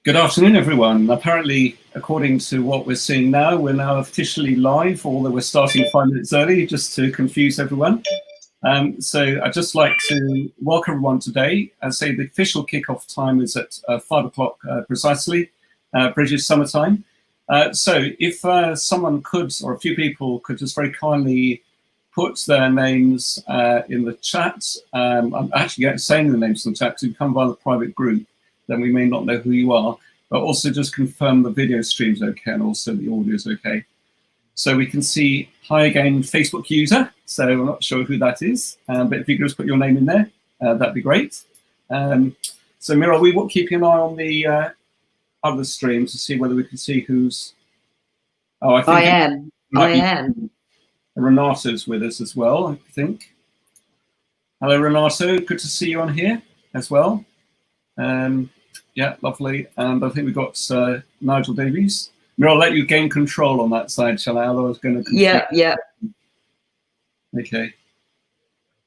Good afternoon, everyone. Apparently, according to what we're seeing now, we're now officially live, although we're starting 5 minutes early, just to confuse everyone. So I'd just like to welcome everyone today. I'd say the official kickoff time is at 5 o'clock precisely, British summer time. So if someone could, or a few people could just very kindly put their names in the chat. I'm actually saying the names in the chat because you come via the private group, then we may not know who you are, but also just confirm the video stream's okay and also the audio is okay. So we can see, hi again, Facebook user. So I'm not sure who that is, but if you could just put your name in there, that'd be great. So Mira, we will keep an eye on the other stream to see whether we can see who's. Oh, I am. Renato's with us as well, I think. Hello, Renato. Good to see you on here as well. Yeah, lovely. And I think we've got Nigel Davies. Mira, I'll let you gain control on that side, shall I? Otherwise, going to. Yeah. Okay.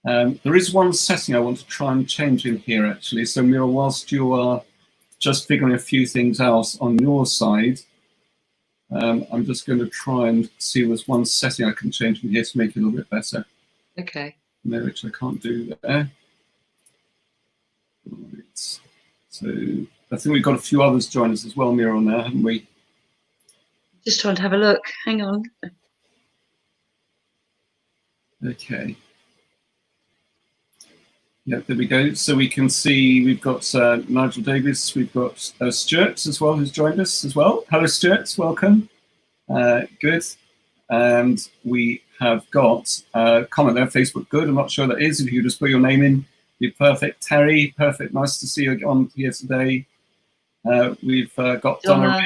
There is one setting I want to try and change in here, actually. So, Mira, whilst you are just figuring a few things out on your side, I'm just going to try and see if there's one setting I can change in here to make it a little bit better. Okay. No, which I can't do there. Right. So I think we've got a few others join us as well, Mira, on there, haven't we? Just trying to have a look. Hang on. Okay. Yeah, there we go. So we can see we've got Nigel Davis, we've got Stuart as well, who's joined us as well. Hello, Stuart, welcome. Good. And we have got a comment there, Facebook, good. I'm not sure that is. If you just put your name in, be perfect. Terry, perfect. Nice to see you on here today. We've got Donna.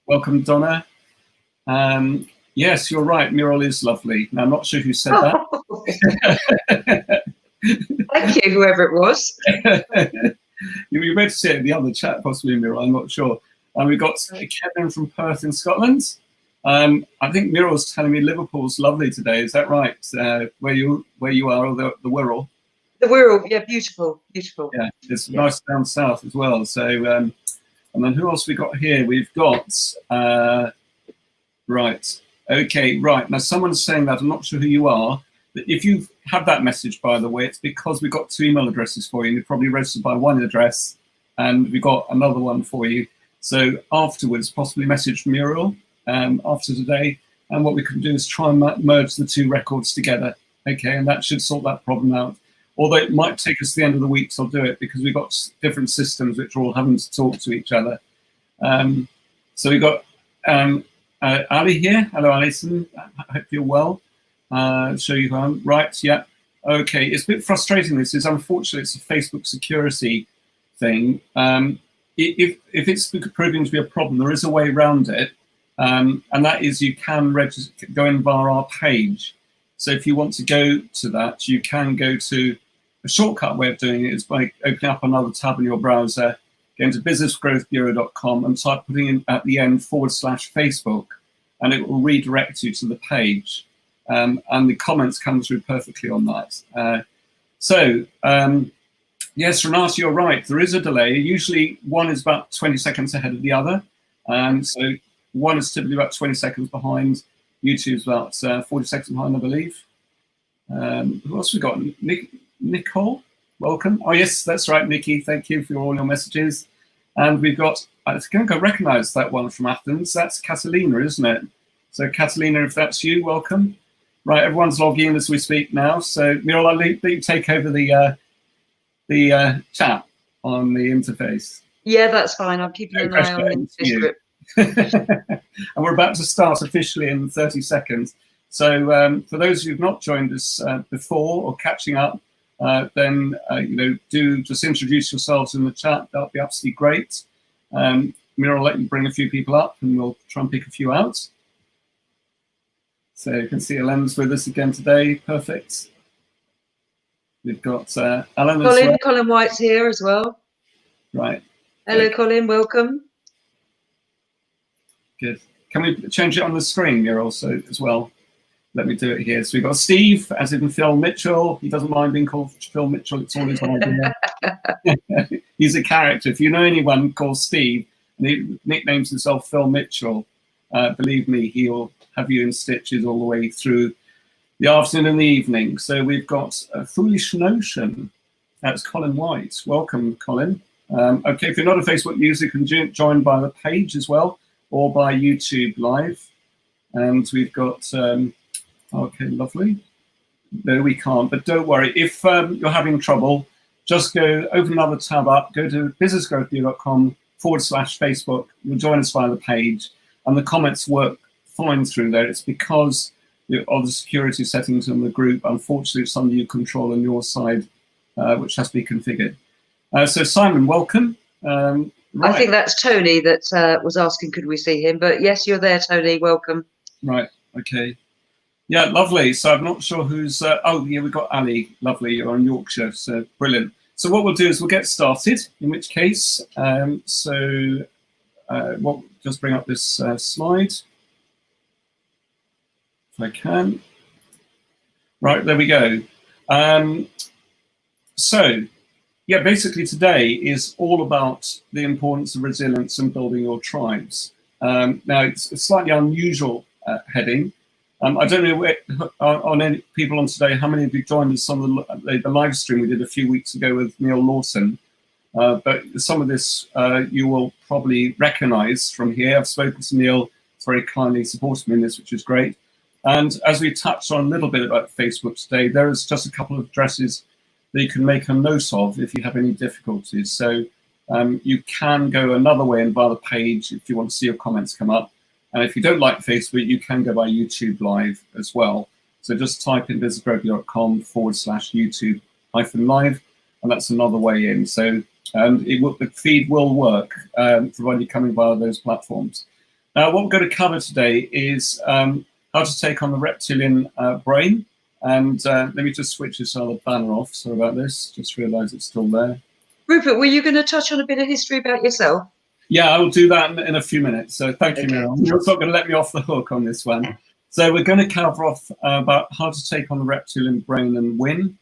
Welcome, Donna. Yes, you're right. Mural is lovely. Now, I'm not sure who said that. Thank you, whoever it was. You were about to say it in the other chat, possibly, Mural. I'm not sure. And we've got Kevin from Perth in Scotland. I think Mural's telling me Liverpool's lovely today. Is that right? Where you are, or the Wirral? The Wirral, yeah, beautiful. Yeah, it's nice down south as well. So, and then who else we got here? We've got, right. Okay, right. Now, someone's saying that, I'm not sure who you are, but if you have that message, by the way, it's because we've got 2 email addresses for you. You're probably registered by one address, and we've got another one for you. So afterwards, possibly message Mural after today, and what we can do is try and merge the 2 records together. Okay, and that should sort that problem out. Although it might take us to the end of the week to do it because we've got different systems which are all having to talk to each other. So we've got Ali here. Hello, Alison. I hope you're well. Show you home. Right, yeah. Okay, it's a bit frustrating. This is unfortunately it's a Facebook security thing. If it's proving to be a problem, there is a way around it, and that is you can go in via our page. So if you want to go to that, you can go to a shortcut way of doing it is by opening up another tab in your browser, going to businessgrowthbureau.com and putting in at the end /Facebook, and it will redirect you to the page. And the comments come through perfectly on that. Yes, Renata, you're right. There is a delay. Usually one is about 20 seconds ahead of the other. So one is typically about 20 seconds behind. YouTube's about 40 seconds behind, I believe. Who else we got? Nicole, welcome. Oh, yes, that's right, Nikki. Thank you for all your messages. And we've got, I think I recognize that one from Athens. That's Catalina, isn't it? So Catalina, if that's you, welcome. Right, everyone's logging in as we speak now. So Muriel, I'll let you take over the chat on the interface. Yeah, that's fine. I'm keeping an eye on the script. And we're about to start officially in 30 seconds. So for those who've not joined us before or catching up, then do just introduce yourselves in the chat. That'll be absolutely great. Mira will let you bring a few people up, and we'll try and pick a few out. So you can see Ellen's with us again today. Perfect. We've got Alan as well. Colin White's here as well. Right. Hello, Colin. Welcome. Good. Can we change it on the screen here also as well? let me do it here. So we've got Steve, as in Phil Mitchell. He doesn't mind being called Phil Mitchell. It's all his idea. He's a character. If you know anyone called Steve and he nicknames himself Phil Mitchell, believe me, he'll have you in stitches all the way through the afternoon and the evening. So we've got a Foolish Notion. That's Colin White. Welcome, Colin. Okay, if you're not a Facebook user, you can join by the page as well, or by YouTube Live. And we've got, okay, lovely. No, we can't, but don't worry. If you're having trouble, just go open another tab up, go to businessgrowthview.com/Facebook. You'll join us via the page, and the comments work fine through there. It's because of the security settings in the group. Unfortunately, it's something you control on your side, which has to be configured. So Simon, welcome. Right. I think that's Tony that was asking, could we see him? But yes, you're there, Tony. Welcome. Right. Okay. Yeah, lovely. So I'm not sure who's. Oh, yeah, we've got Ali. Lovely. You're on Yorkshire. So brilliant. So what we'll do is we'll get started. In which case, we'll just bring up this slide if I can. Right, there we go. So. Yeah, basically today is all about the importance of resilience and building your tribes. Now, it's a slightly unusual heading. I don't know on any people on today, how many of you joined us on the live stream we did a few weeks ago with Neil Lawson. But some of this you will probably recognize from here. I've spoken to Neil, he's very kindly supported me in this, which is great. And as we touched on a little bit about Facebook today, there is just a couple of addresses that you can make a note of if you have any difficulties. So you can go another way and via the page if you want to see your comments come up. And if you don't like Facebook, you can go by YouTube Live as well. So just type in businessgrowthview.com/YouTube-live, and that's another way in. So the feed will work, provided you're coming via those platforms. Now, what we're going to cover today is how to take on the reptilian brain. And let me just switch this other banner off. Sorry about this. Just realised it's still there. Rupert, were you going to touch on a bit of history about yourself? Yeah, I will do that in a few minutes. So thank you, Miriam. You're not going to let me off the hook on this one. So we're going to cover off about how to take on the reptilian brain and win.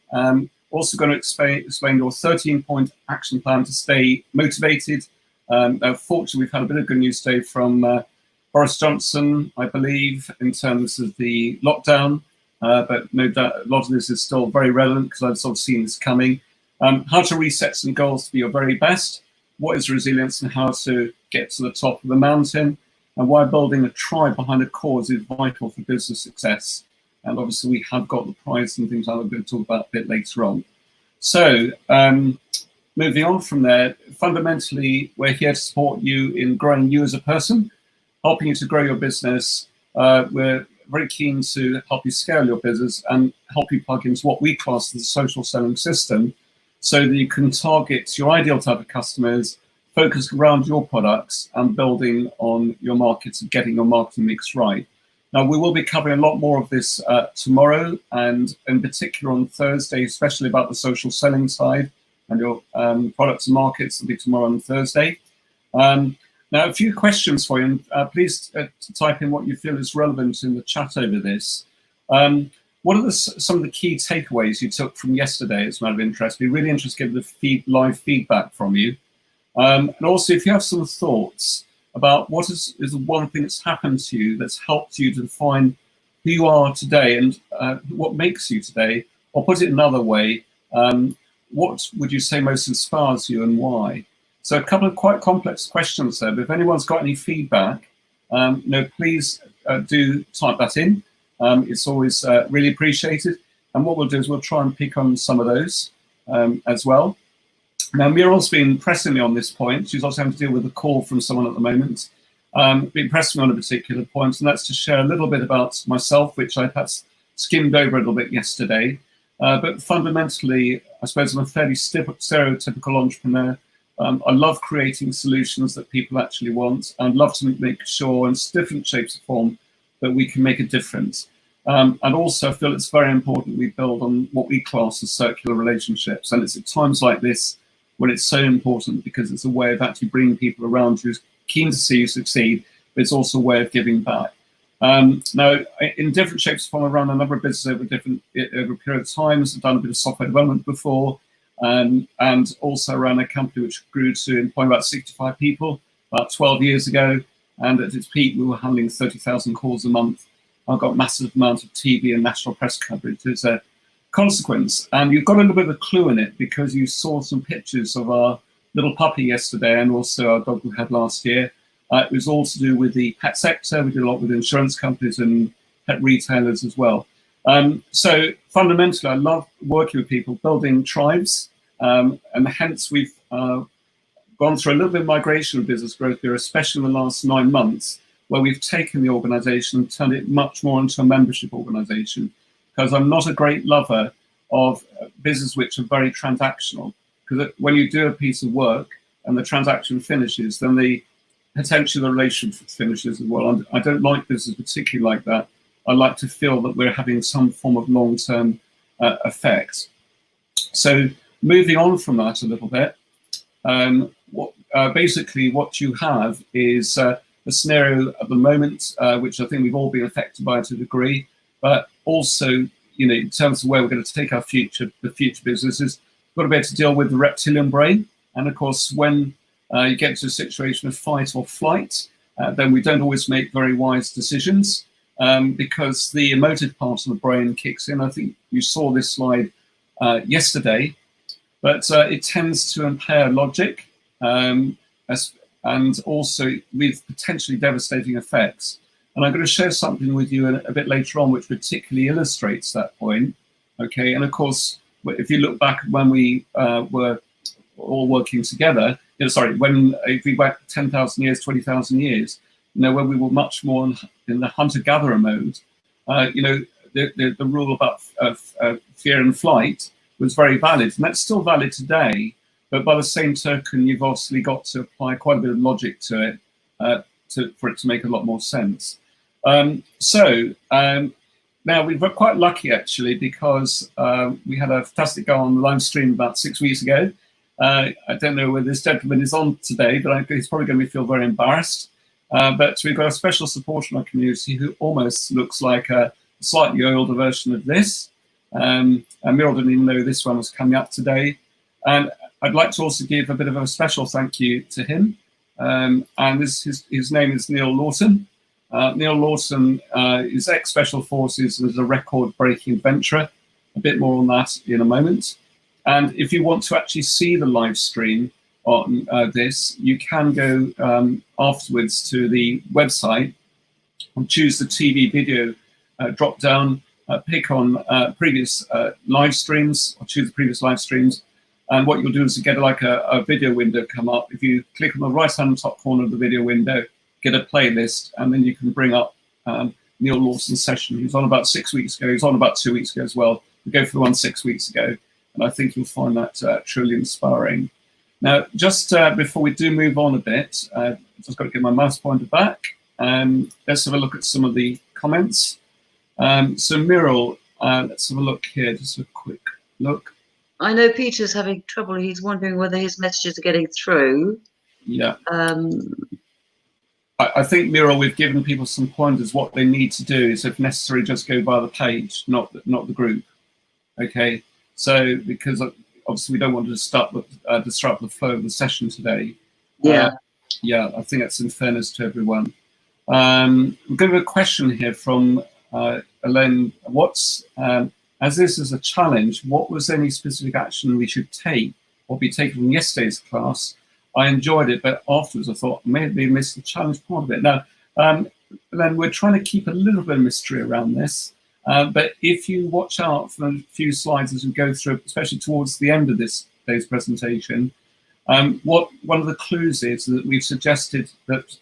Also going to explain your 13-point action plan to stay motivated. Fortunately, we've had a bit of good news today from Boris Johnson, I believe, in terms of the lockdown. But no doubt a lot of this is still very relevant because I've sort of seen this coming. How to reset some goals to be your very best. What is resilience and how to get to the top of the mountain, and why building a tribe behind a cause is vital for business success. And obviously we have got the prize and things like that we're going to talk about a bit later on. So moving on from there, fundamentally, we're here to support you in growing you as a person, helping you to grow your business. We're very keen to help you scale your business and help you plug into what we class as a social selling system so that you can target your ideal type of customers, focus around your products and building on your markets and getting your marketing mix right. Now, we will be covering a lot more of this tomorrow, and in particular on Thursday, especially about the social selling side and your products and markets will be tomorrow and Thursday. Now, a few questions for you, and please type in what you feel is relevant in the chat over this. What are some of the key takeaways you took from yesterday as a matter of interest? It'd be really interesting to get the live feedback from you. And also, if you have some thoughts about what is the one thing that's happened to you that's helped you to define who you are today and what makes you today, or put it another way, what would you say most inspires you and why? So a couple of quite complex questions there, but if anyone's got any feedback, please do type that in. It's always really appreciated. And what we'll do is we'll try and pick on some of those as well. Now, Muriel's been pressing me on this point. She's also having to deal with a call from someone at the moment. Been pressing me on a particular point, and that's to share a little bit about myself, which I perhaps skimmed over a little bit yesterday. But fundamentally, I suppose I'm a fairly stereotypical entrepreneur. I love creating solutions that people actually want. I'd love to make sure in different shapes and form that we can make a difference. And also I feel it's very important we build on what we class as circular relationships. And it's at times like this when it's so important because it's a way of actually bringing people around who's keen to see you succeed, but it's also a way of giving back. Now, in different shapes, from around a number of businesses over a period of time. I've done a bit of software development before, and also ran a company which grew to employ about 65 people about 12 years ago. And at its peak, we were handling 30,000 calls a month. I've got massive amounts of TV and national press coverage as a consequence. And you've got a little bit of a clue in it because you saw some pictures of our little puppy yesterday and also our dog we had last year. It was all to do with the pet sector. We did a lot with insurance companies and pet retailers as well. So fundamentally, I love working with people, building tribes, and hence we've gone through a little bit of migration of business growth here, especially in the last 9 months, where we've taken the organization and turned it much more into a membership organization. Because I'm not a great lover of business which are very transactional. Because when you do a piece of work and the transaction finishes, then potentially the relationship finishes as well. And I don't like business particularly like that. I like to feel that we're having some form of long-term effect. So moving on from that a little bit, basically what you have is a scenario at the moment, which I think we've all been affected by to a degree, but also, in terms of where we're going to take our the future businesses, we've got to be able to deal with the reptilian brain. And of course, when you get to a situation of fight or flight, then we don't always make very wise decisions because the emotive part of the brain kicks in. I think you saw this slide yesterday, but it tends to impair logic and also with potentially devastating effects. And I'm going to share something with you a bit later on, which particularly illustrates that point. Okay, and of course, if you look back when we were all working together, if we back 10,000 years, 20,000 years, when we were much more in the hunter-gatherer mode, the rule about fear and flight was very valid, and that's still valid today. But by the same token, you've obviously got to apply quite a bit of logic to it for it to make a lot more sense. Now we've got quite lucky actually because we had a fantastic guy on the live stream about 6 weeks ago. I don't know whether this gentleman is on today, but he's probably going to feel very embarrassed. But we've got a special supporter in our community who almost looks like a slightly older version of this. And Muriel didn't even know this one was coming up today. And I'd like to also give a bit of a special thank you to him. And his name is Neil Lawson. Neil Lawson is ex-Special Forces and is a record-breaking adventurer. A bit more on that in a moment. And if you want to actually see the live stream on this, you can go afterwards to the website and choose the TV video drop down, pick on previous live streams, or choose the previous live streams. And what you'll do is you get like a video window come up. If you click on the right-hand top corner of the video window, get a playlist, and then you can bring up Neil Lawson's session. He was on about 6 weeks ago. He was on about 2 weeks ago as well. We go for the one 6 weeks ago. And I think you'll find that truly inspiring. Now, just before we do move on a bit, I've just got to get my mouse pointer back. Let's have a look at some of the comments. So Muriel, let's have a look here, just a quick look. I know Peter's having trouble. He's wondering whether his messages are getting through. Yeah. I think, Muriel, we've given people some pointers. What they need to do is, if necessary, just go by the page, not the group. Okay. So, because obviously we don't want to disrupt the flow of the session today. Yeah. Yeah, I think that's in fairness to everyone. We've got a question here from Elaine Watts. As this is a challenge, what was any specific action we should take or be taken from yesterday's class? I enjoyed it, but afterwards I thought maybe I missed the challenge part of it. Now, Elaine, we're trying to keep a little bit of mystery around this. But if you watch out for a few slides as we go through, especially towards the end of this day's presentation, one of the clues is that we've suggested that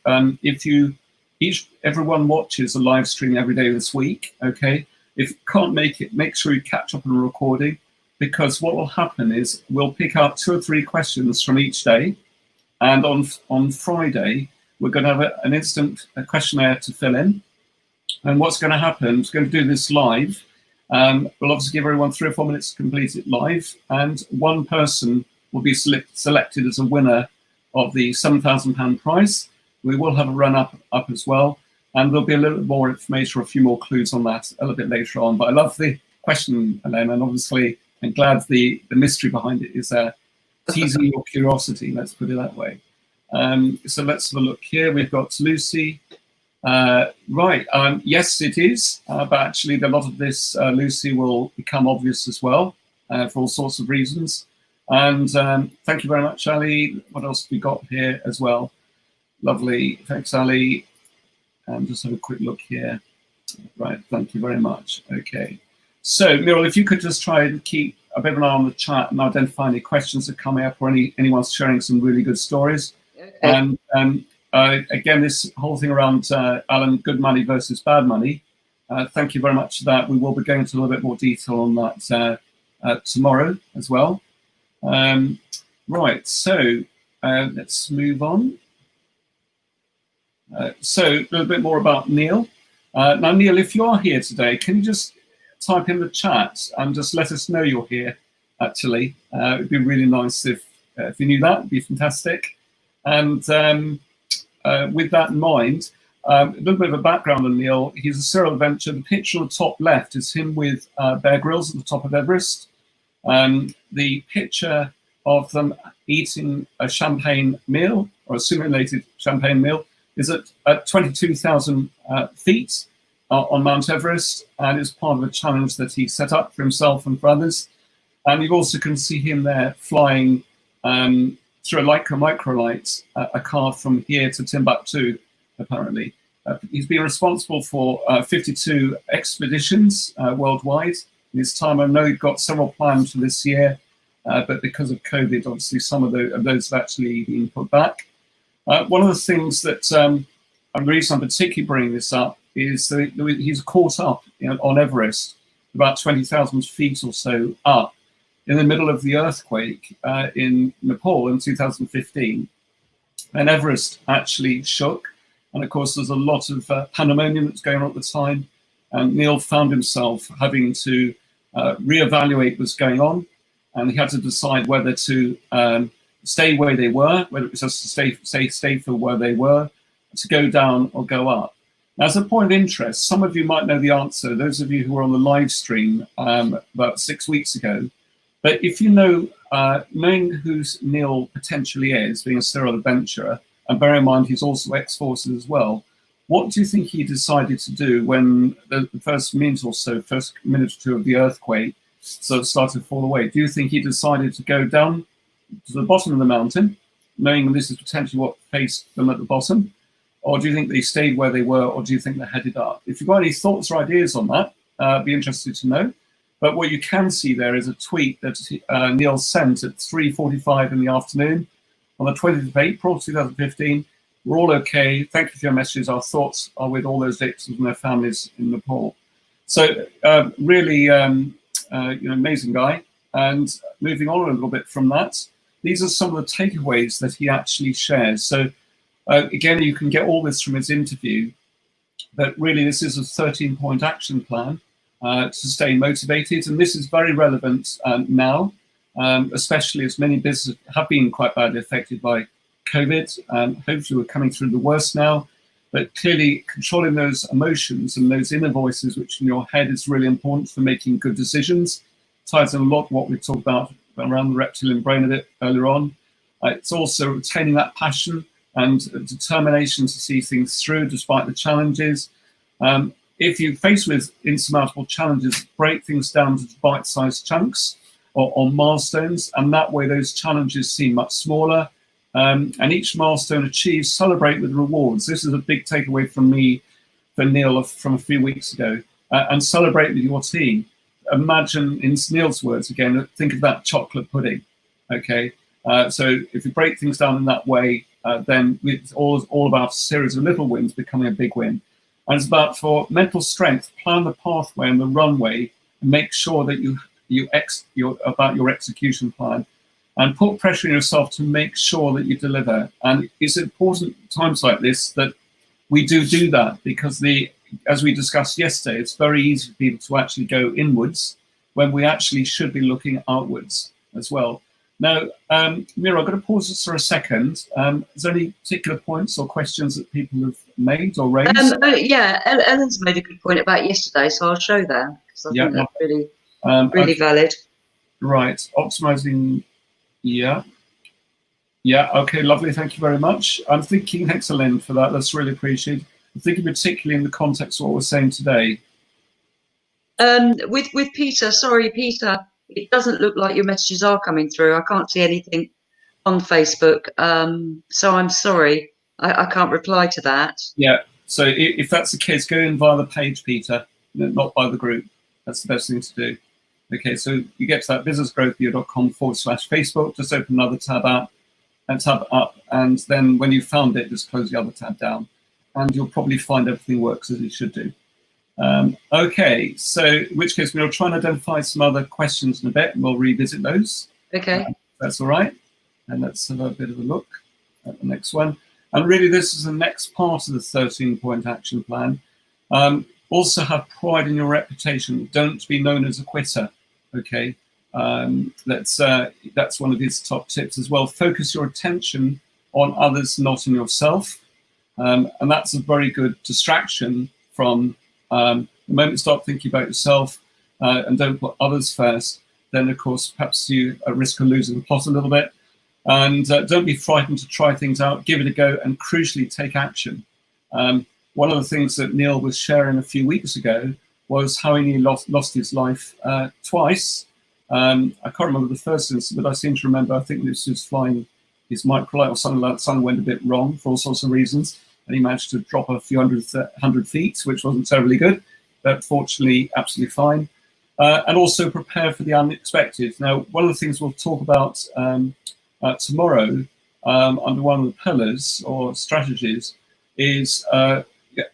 if everyone watches a live stream every day this week, okay, if you can't make it, make sure you catch up on a recording, because what will happen is we'll pick out 2 or 3 questions from each day, and on Friday we're going to have an instant questionnaire to fill in. And what's going to happen, we're going to do this live. We'll obviously give everyone 3 or 4 minutes to complete it live, and one person will be selected as a winner of the £7,000 prize. We will have a run-up as well. And there'll be a little bit more information or a few more clues on that a little bit later on. But I love the question, Elaine, and obviously I'm glad the mystery behind it is teasing your curiosity, let's put it that way. So let's have a look here. We've got Lucy. Right, yes, it is, but actually a lot of this, Lucy, will become obvious as well for all sorts of reasons. And thank you very much, Ali. What else have we got here as well? Lovely, thanks, Ali. Just have a quick look here. Right, thank you very much. Okay, so Muriel, if you could just try and keep a bit of an eye on the chat and identify any questions that come up or anyone's sharing some really good stories. Okay. And again, this whole thing around Alan, good money versus bad money. Thank you very much for that. We will be going into a little bit more detail on that tomorrow as well. Right, so let's move on. So a little bit more about Neil. Now, Neil, if you are here today, can you just type in the chat and just let us know you're here, actually. It'd be really nice if you knew that. It'd be fantastic. And with that in mind, a little bit of a background on Neil. He's a serial adventurer. The picture on the top left is him with Bear Grylls at the top of Everest. The picture of them eating a champagne meal, or a simulated champagne meal, is at 22,000 feet on Mount Everest, and is part of a challenge that he set up for himself and for others. And you also can see him there flying through a microlight, a car from here to Timbuktu, apparently. He's been responsible for 52 expeditions worldwide in his time. I know he's got several planned for this year, but because of COVID, obviously some of those have actually been put back. One of the things that, the reason I'm particularly bringing this up is that he's caught up on Everest, about 20,000 feet or so up, in the middle of the earthquake in Nepal in 2015. And Everest actually shook. And of course, there's a lot of pandemonium that's going on at the time. And Neil found himself having to reevaluate what's going on. And he had to decide whether to stay where they were, whether it was just to stay for where they were, to go down or go up. Now, as a point of interest, some of you might know the answer, those of you who were on the live stream about 6 weeks ago. But if you know, knowing who Neil potentially is, being a serial adventurer, and bear in mind he's also ex-forces as well, what do you think he decided to do when the first minute or two of the earthquake sort of started to fall away? Do you think he decided to go down to the bottom of the mountain, knowing this is potentially what faced them at the bottom? Or do you think they stayed where they were, or do you think they headed up? If you've got any thoughts or ideas on that, I'd be interested to know. But what you can see there is a tweet that Neil sent at 3:45 in the afternoon on the 20th of April, 2015. We're all okay. Thank you for your messages. Our thoughts are with all those victims and their families in Nepal. So really, amazing guy. And moving on a little bit from that, these are some of the takeaways that he actually shares. So again, you can get all this from his interview, but really this is a 13-point action plan to stay motivated. And this is very relevant now, especially as many businesses have been quite badly affected by COVID. Hopefully we're coming through the worst now, but clearly controlling those emotions and those inner voices which in your head is really important for making good decisions. Ties in a lot what we talked about around the reptilian brain a bit earlier on. It's also retaining that passion and determination to see things through despite the challenges. If you're faced with insurmountable challenges, break things down to bite-sized chunks or milestones, and that way those challenges seem much smaller. And each milestone achieved, celebrate with rewards. This is a big takeaway from me, for Neil, from a few weeks ago. And celebrate with your team. Imagine, in Neil's words again, think of that chocolate pudding, okay? So if you break things down in that way, then it's all about a series of little wins becoming a big win. And it's about, for mental strength, plan the pathway and the runway, and make sure that you're about your execution plan, and put pressure on yourself to make sure that you deliver. And it's important times like this that we do that, because as we discussed yesterday, it's very easy for people to actually go inwards when we actually should be looking outwards as well. Now, Mira, I'm going to pause this for a second. Is there any particular points or questions that people made or raised? Yeah, Ellen's made a good point about yesterday, so I'll show that because I think that's really valid. Right, optimizing. Yeah, okay, lovely. Thank you very much. I'm thinking, thanks, Ellen, for that. That's really appreciated. I'm thinking particularly in the context of what we're saying today. With Peter, sorry, Peter, it doesn't look like your messages are coming through. I can't see anything on Facebook, so I'm sorry. I can't reply to that. Yeah, so if that's the case, go in via the page, Peter, not by the group. That's the best thing to do. Okay, so you get to that businessgrowthviewer.com/Facebook, just open another tab up, and then when you've found it, just close the other tab down, and you'll probably find everything works as it should do. Okay, so in which case we'll try and identify some other questions in a bit, and we'll revisit those. Okay. That's all right. And let's have a bit of a look at the next one. And really, this is the next part of the 13-point action plan. Also have pride in your reputation. Don't be known as a quitter, okay? That's one of his top tips as well. Focus your attention on others, not on yourself. And that's a very good distraction from the moment you start thinking about yourself and don't put others first, then of course, perhaps you're at risk of losing the plot a little bit. And don't be frightened to try things out, give it a go, and crucially, take action. One of the things that Neil was sharing a few weeks ago was how he lost his life twice. I can't remember the first instance, but I seem to remember, I think this was flying his microlight or something like that. Something went a bit wrong for all sorts of reasons. And he managed to drop a few hundred feet, which wasn't terribly good, but fortunately, absolutely fine. And also prepare for the unexpected. Now, one of the things we'll talk about tomorrow under one of the pillars or strategies is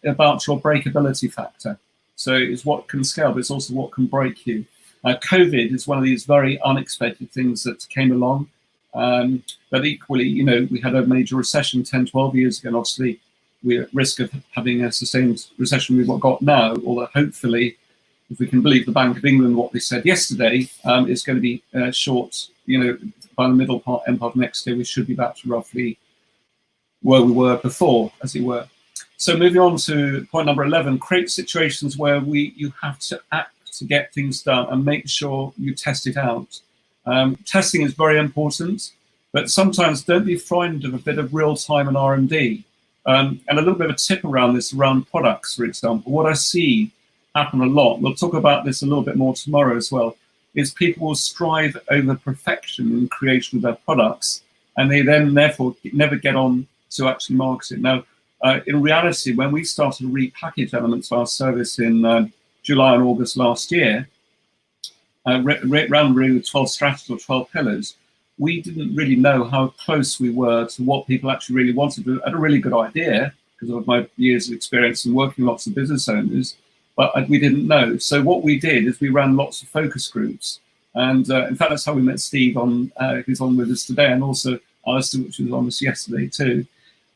about your breakability factor. So it's what can scale, but it's also what can break you. COVID is one of these very unexpected things that came along. But equally, you know, we had a major recession 10, 12 years ago, and obviously we're at risk of having a sustained recession with what got now, although hopefully, if we can believe the Bank of England, what they said yesterday, it's going to be short, you know, by the middle part, end part of next year, we should be back to roughly where we were before, as it were. So moving on to point number 11, create situations where you have to act to get things done and make sure you test it out. Testing is very important, but sometimes don't be frightened of a bit of real time and R&D. And a little bit of a tip around this, around products, for example. What I see happen a lot, we'll talk about this a little bit more tomorrow as well, is people will strive over perfection in creation of their products, and they then therefore never get on to actually market it. Now, in reality, when we started to repackage elements of our service in July and August last year, around really 12 strategies or 12 pillars, we didn't really know how close we were to what people actually really wanted. We had a really good idea because of my years of experience in working with lots of business owners, but we didn't know. So what we did is we ran lots of focus groups. And in fact, that's how we met Steve who's on with us today, and also Alistair, which was on us yesterday too.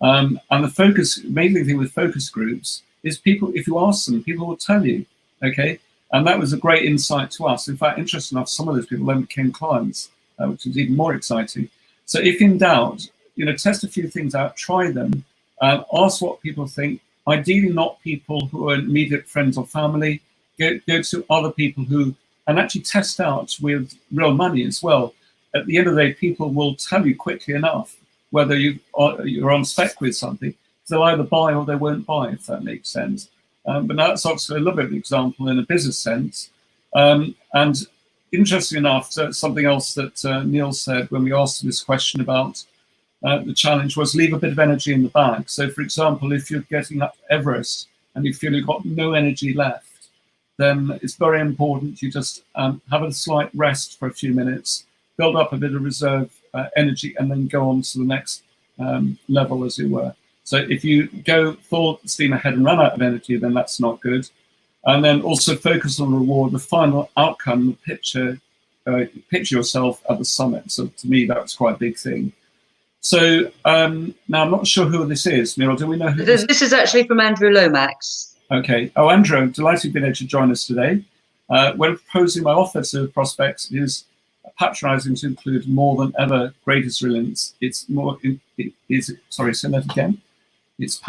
And the amazing thing with focus groups is people, if you ask them, people will tell you, okay? And that was a great insight to us. In fact, interesting enough, some of those people then became clients, which was even more exciting. So if in doubt, you know, test a few things out, try them, ask what people think. Ideally, not people who are immediate friends or family. Go to other people who, and actually test out with real money as well. At the end of the day, people will tell you quickly enough whether you're on spec with something. They'll either buy or they won't buy, if that makes sense. But now that's also a little bit of an example in a business sense. And interesting enough, something else that Neil said when we asked him this question about the challenge was leave a bit of energy in the bag. So, for example, if you're getting up to Everest and you feel you've got no energy left, then it's very important you just have a slight rest for a few minutes, build up a bit of reserve energy, and then go on to the next level, as it were. So if you go full steam ahead and run out of energy, then that's not good. And then also focus on the reward, the final outcome, picture yourself at the summit. So to me, that's quite a big thing. So now I'm not sure who this is. Mira, do we know who this is? Actually from Andrew Lomax. Okay. Oh, Andrew, I'm delighted you've been able to join us today. When proposing my offer to prospects, it is patronizing to include more than ever greatest resilience. It's more, sorry, say that again. Is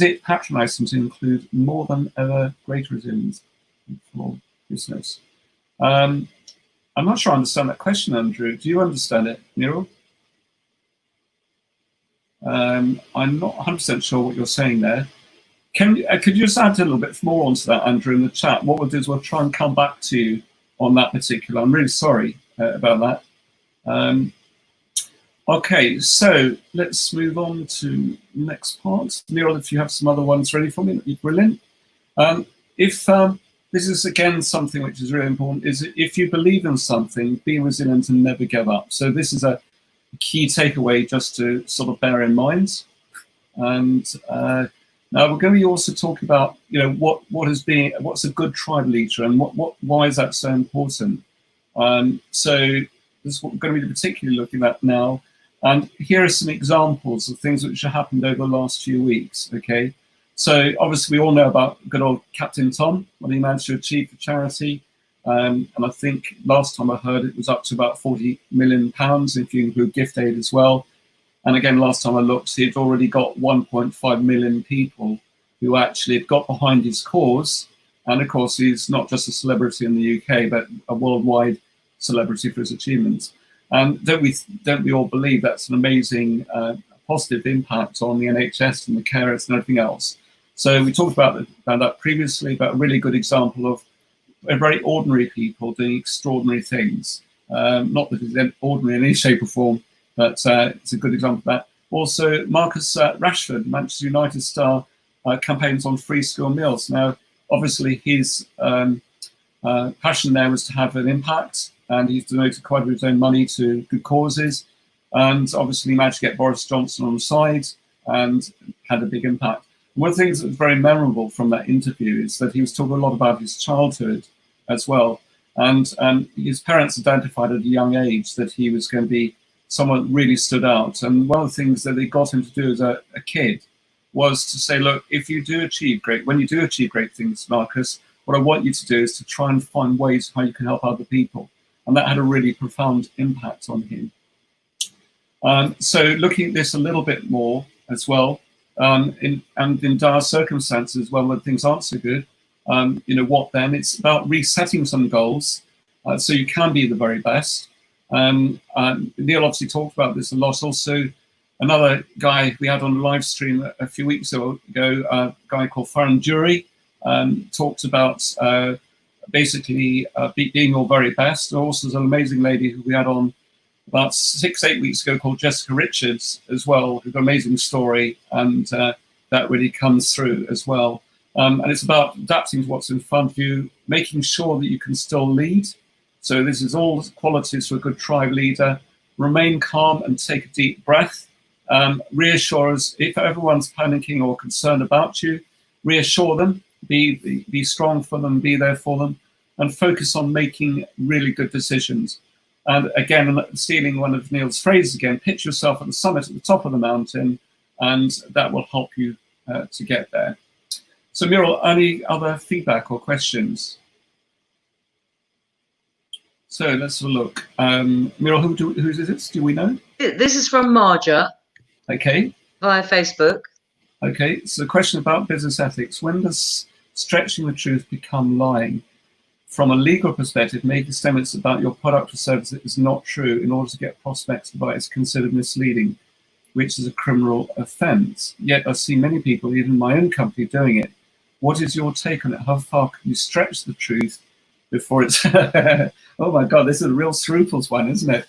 it patronising to include more than ever greater resilience for business? I'm not sure I understand that question, Andrew. Do you understand it, Nirul? I'm not 100% sure what you're saying there. Could you just add a little bit more onto that, Andrew, in the chat? What we'll do is we'll try and come back to you on that particular. I'm really sorry about that. Okay, so let's move on to the next part. Nirul, if you have some other ones ready for me, that'd be brilliant. If this is again something which is really important, is if you believe in something, be resilient and never give up. So this is a key takeaway just to sort of bear in mind. And now we're going to also talk about, you know, what's a good tribe leader and why is that so important. So this is what we're going to be particularly looking at now. And here are some examples of things which have happened over the last few weeks, okay? So obviously we all know about good old Captain Tom, what he managed to achieve for charity. And I think last time I heard it was up to about £40 million if you include gift aid as well. And again, last time I looked, he had already got 1.5 million people who actually had got behind his cause. And of course, he's not just a celebrity in the UK, but a worldwide celebrity for his achievements. And don't we all believe that's an amazing positive impact on the NHS and the carers and everything else? So we talked about that previously, but a really good example of very ordinary people doing extraordinary things. Not that it's ordinary in any shape or form, but it's a good example of that. Also, Marcus Rashford, Manchester United star, campaigns on free school meals. Now, obviously, his passion there was to have an impact, and he's donated quite a bit of his own money to good causes. And obviously, he managed to get Boris Johnson on the side and had a big impact. One of the things that was very memorable from that interview is that he was talking a lot about his childhood as well. And his parents identified at a young age that he was going to be someone that really stood out. And one of the things that they got him to do as a kid was to say, look, if you do achieve when you do achieve great things, Marcus, what I want you to do is to try and find ways how you can help other people. And that had a really profound impact on him. So looking at this a little bit more as well, in dire circumstances, well, when things aren't so good, you know, what then? It's about resetting some goals so you can be the very best. Neil obviously talked about this a lot. Also, another guy we had on the live stream a few weeks ago, a guy called Farhan Jury, talked about basically being your very best. And also, there's an amazing lady who we had on about 6-8 weeks ago called Jessica Richards as well, who's got an amazing story, and that really comes through as well. And it's about adapting to what's in front of you, making sure that you can still lead. So this is all qualities for a good tribe leader. Remain calm and take a deep breath. Reassure us if everyone's panicking or concerned about you. Reassure them. Be strong for them. Be there for them, and focus on making really good decisions. And again, stealing one of Neil's phrases again, picture yourself at the summit, at the top of the mountain, and that will help you to get there. So, Muriel, any other feedback or questions? So let's have a look. Muriel, whose is it? Do we know? This is from Marja. Okay. Via Facebook. Okay, so the question about business ethics. When does stretching the truth become lying? From a legal perspective, making statements about your product or service that is not true in order to get prospects to buy is considered misleading, which is a criminal offence. Yet I see many people, even my own company, doing it. What is your take on it? How far can you stretch the truth before it's... Oh my God, this is a real Sruples one, isn't it?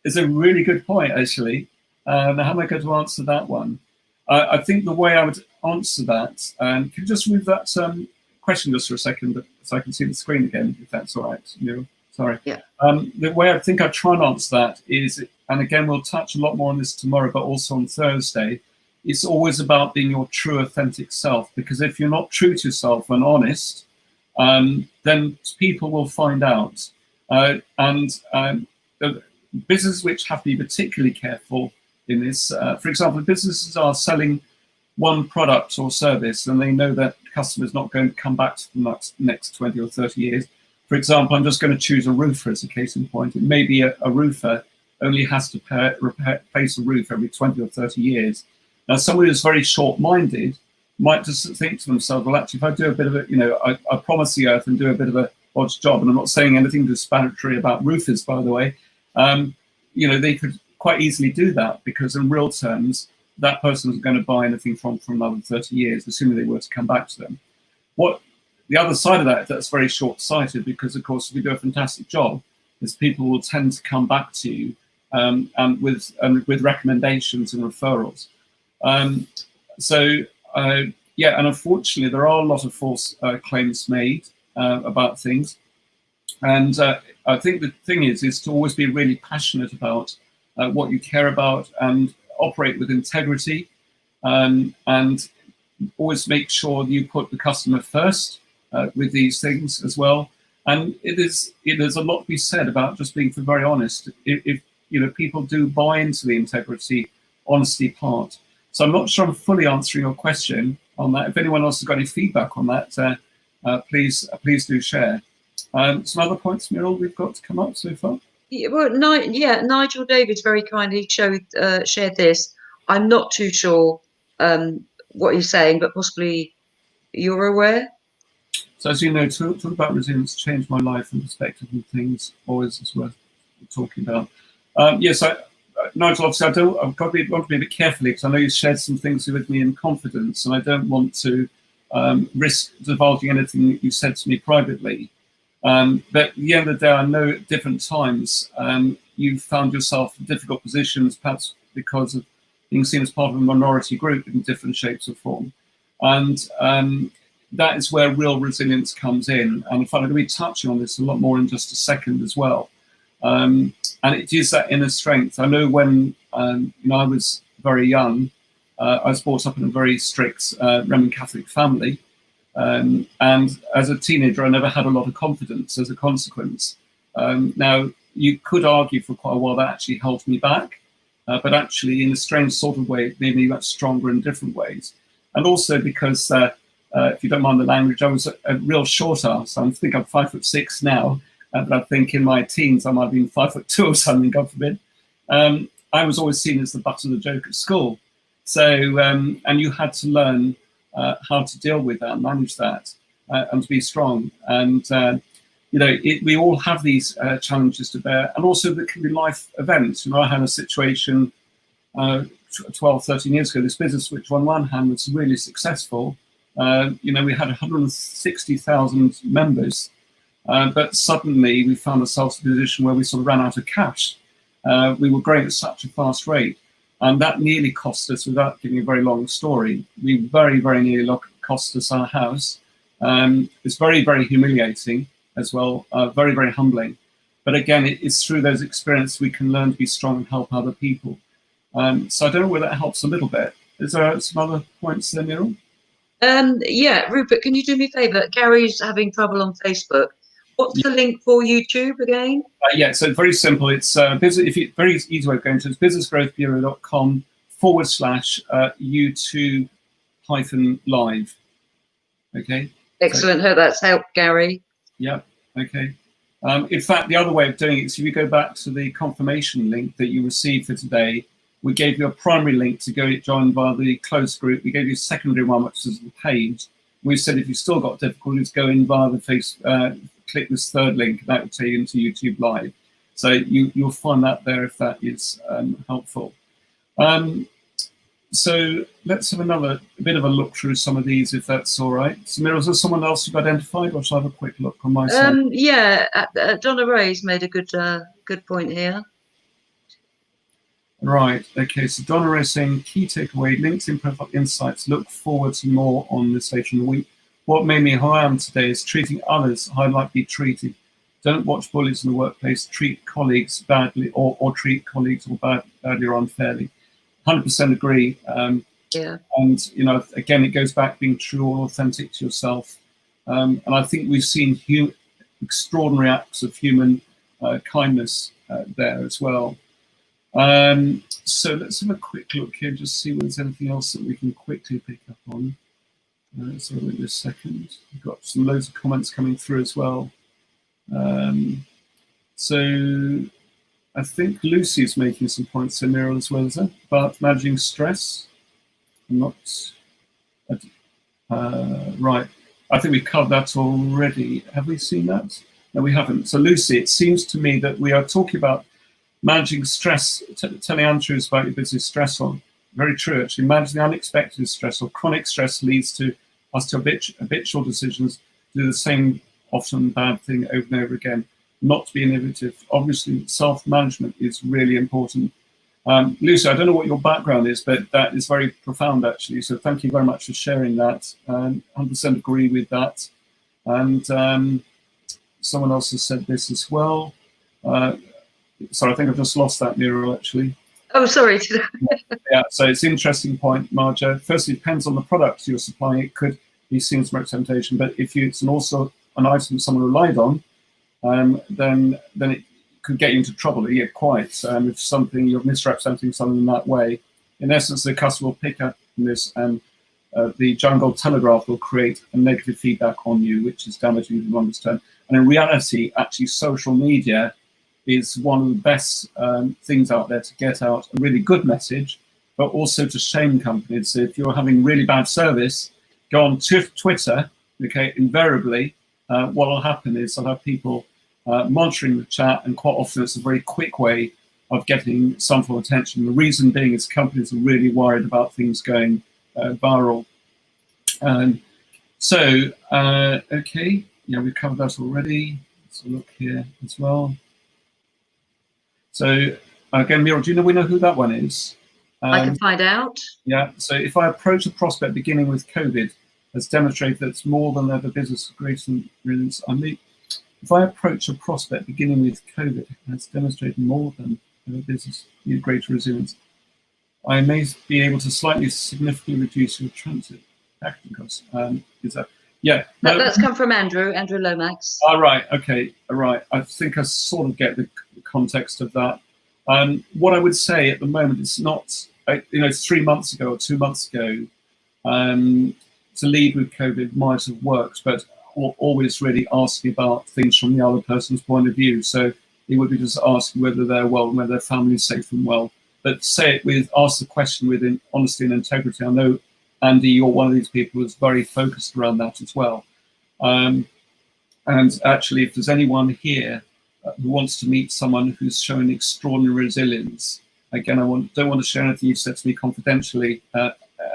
It's a really good point, actually. Now, how am I going to answer that one? I think the way I would answer that, can you just move that question just for a second so I can see the screen again, if that's all right? Sorry. Yeah. The way I think I'd try and answer that is, and again, we'll touch a lot more on this tomorrow, but also on Thursday, it's always about being your true, authentic self. Because if you're not true to yourself and honest, then people will find out. The businesses which have to be particularly careful in this, for example, businesses are selling one product or service and they know that the customer is not going to come back to the next 20 or 30 years. For example, I'm just going to choose a roofer as a case in point. It may be a roofer only has to replace a roof every 20 or 30 years. Now, someone who's very short-minded might just think to themselves, well, actually, if I do a bit of a, I promise the earth and do a bit of a odd job, and I'm not saying anything disparagatory about roofers, by the way, they could quite easily do that, because in real terms, that person isn't going to buy anything from another 30 years, assuming they were to come back to them. What the other side of that's very short-sighted, because, of course, if you do a fantastic job, is people will tend to come back to you and with recommendations and referrals. Yeah, and unfortunately, there are a lot of false claims made about things. And I think the thing is to always be really passionate about what you care about, and operate with integrity, and always make sure you put the customer first with these things as well. And there's a lot to be said about just being very honest. If people do buy into the integrity, honesty part. So I'm not sure I'm fully answering your question on that. If anyone else has got any feedback on that, please do share. Some other points, Muriel, we've got to come up so far. Yeah, well, Nigel Davids very kindly shared this. I'm not too sure what he's saying, but possibly you're aware. So as you know, talk about resilience changed my life and perspective and things. Always is worth talking about. Yes, Nigel, obviously I've got to be a bit careful, because I know you shared some things with me in confidence, and I don't want to risk divulging anything that you said to me privately. But at the end of the day, I know at different times you found yourself in difficult positions, perhaps because of being seen as part of a minority group in different shapes or form. And that is where real resilience comes in. And in fact, I'm going to be touching on this a lot more in just a second as well. And it is that inner strength. I know when I was very young, I was brought up in a very strict Roman Catholic family. And as a teenager, I never had a lot of confidence as a consequence. Now, you could argue for quite a while that actually held me back, but actually, in a strange sort of way, it made me much stronger in different ways. And also because, if you don't mind the language, I was a real short ass. I think I'm 5'6" now, but I think in my teens I might have been 5'2" or something, God forbid. I was always seen as the butt of the joke at school. So, and you had to learn how to deal with that, manage that, and to be strong. And we all have these challenges to bear, and also there can be life events. I had a situation 12, 13 years ago. This business, which on one hand was really successful, we had 160,000 members, but suddenly we found ourselves in a position where we sort of ran out of cash. We were growing at such a fast rate. And that nearly cost us, without giving a very long story, we very, very nearly cost us our house. It's very, very humiliating as well, very, very humbling. But again, it's through those experiences we can learn to be strong and help other people. So I don't know whether that helps a little bit. Is there some other points there, Muriel? Yeah, Rupert, can you do me a favour? Gary's having trouble on Facebook. What's the link for YouTube again? Yeah, so very simple. It's very easy way of going to it. It's businessgrowthbureau.com/YouTube-live. Okay. Excellent. Hope that's helped, Gary. Yeah. Okay. In fact, the other way of doing it is if you go back to the confirmation link that you received for today, we gave you a primary link to go join via the closed group. We gave you a secondary one, which is the page. We said if you've still got difficulties, go in via the click this third link, that will take you into YouTube Live. So you'll find that there if that is helpful. So let's have a bit of a look through some of these, if that's all right. So, Muriel, is there someone else you've identified, or shall I have a quick look on my side? Yeah, Donna Ray's made a good point here. Right. Okay. So Donna Ray saying, key takeaway: LinkedIn profile insights. Look forward to more on this later in the week. What made me who I am today is treating others how I'd like to be treated. Don't watch bullies in the workplace. Treat colleagues badly, or treat colleagues badly or unfairly. 100% agree. Yeah. And again, it goes back being true or authentic to yourself. And I think we've seen extraordinary acts of human kindness there as well. So let's have a quick look here, just see if there's anything else that we can quickly pick up on. So in a second, we've got loads of comments coming through as well. So I think Lucy's making some points in there as well, is it? About managing stress. I'm not right. I think we covered that already. Have we seen that? No, we haven't. So Lucy, it seems to me that we are talking about managing stress, telling untruths about your business stress on. Very true, actually. Managing the unexpected stress or chronic stress leads to us to habitual decisions, do the same often bad thing over and over again, not to be innovative. Obviously, self-management is really important. Lucy, I don't know what your background is, but that is very profound, actually. So thank you very much for sharing that. 100% agree with that. And someone else has said this as well. Sorry, I think I've just lost that, Muriel, actually. Oh, sorry. Yeah, so it's an interesting point, Marja. Firstly, it depends on the product you're supplying. It could be seen as representation, but if it's also an item someone relied on, then it could get you into trouble. Yeah, quite. If something you're misrepresenting something in that way, in essence, the customer will pick up on this, and the jungle telegraph will create a negative feedback on you, which is damaging in the longest term. And in reality, actually, social media is one of the best things out there to get out a really good message, but also to shame companies. So if you're having really bad service, go on Twitter. Okay, invariably, what will happen is I'll have people monitoring the chat, and quite often it's a very quick way of getting some form of attention. The reason being is companies are really worried about things going viral. Okay, yeah, we've covered that already. Let's look here as well. So again, Muriel, do we know who that one is? I can find out. Yeah, so if I approach a prospect beginning with COVID, has demonstrated that it's more than ever business greater than resilience. If I approach a prospect beginning with COVID, has demonstrated more than ever business need greater resilience, I may be able to slightly significantly reduce your transit packaging costs. Is that? Yeah. No, that's come from Andrew Lomax. All right. Okay. All right. I think I sort of get the context of that. What I would say at the moment, it's not, it's 3 months ago or 2 months ago, to lead with COVID might have worked, but always really asking about things from the other person's point of view. So it would be just asking whether they're well and whether their family's safe and well. But ask the question with honesty and integrity. I know, Andy, you're one of these people who's very focused around that as well. And actually, if there's anyone here who wants to meet someone who's shown extraordinary resilience, again, don't want to share anything you've said to me confidentially,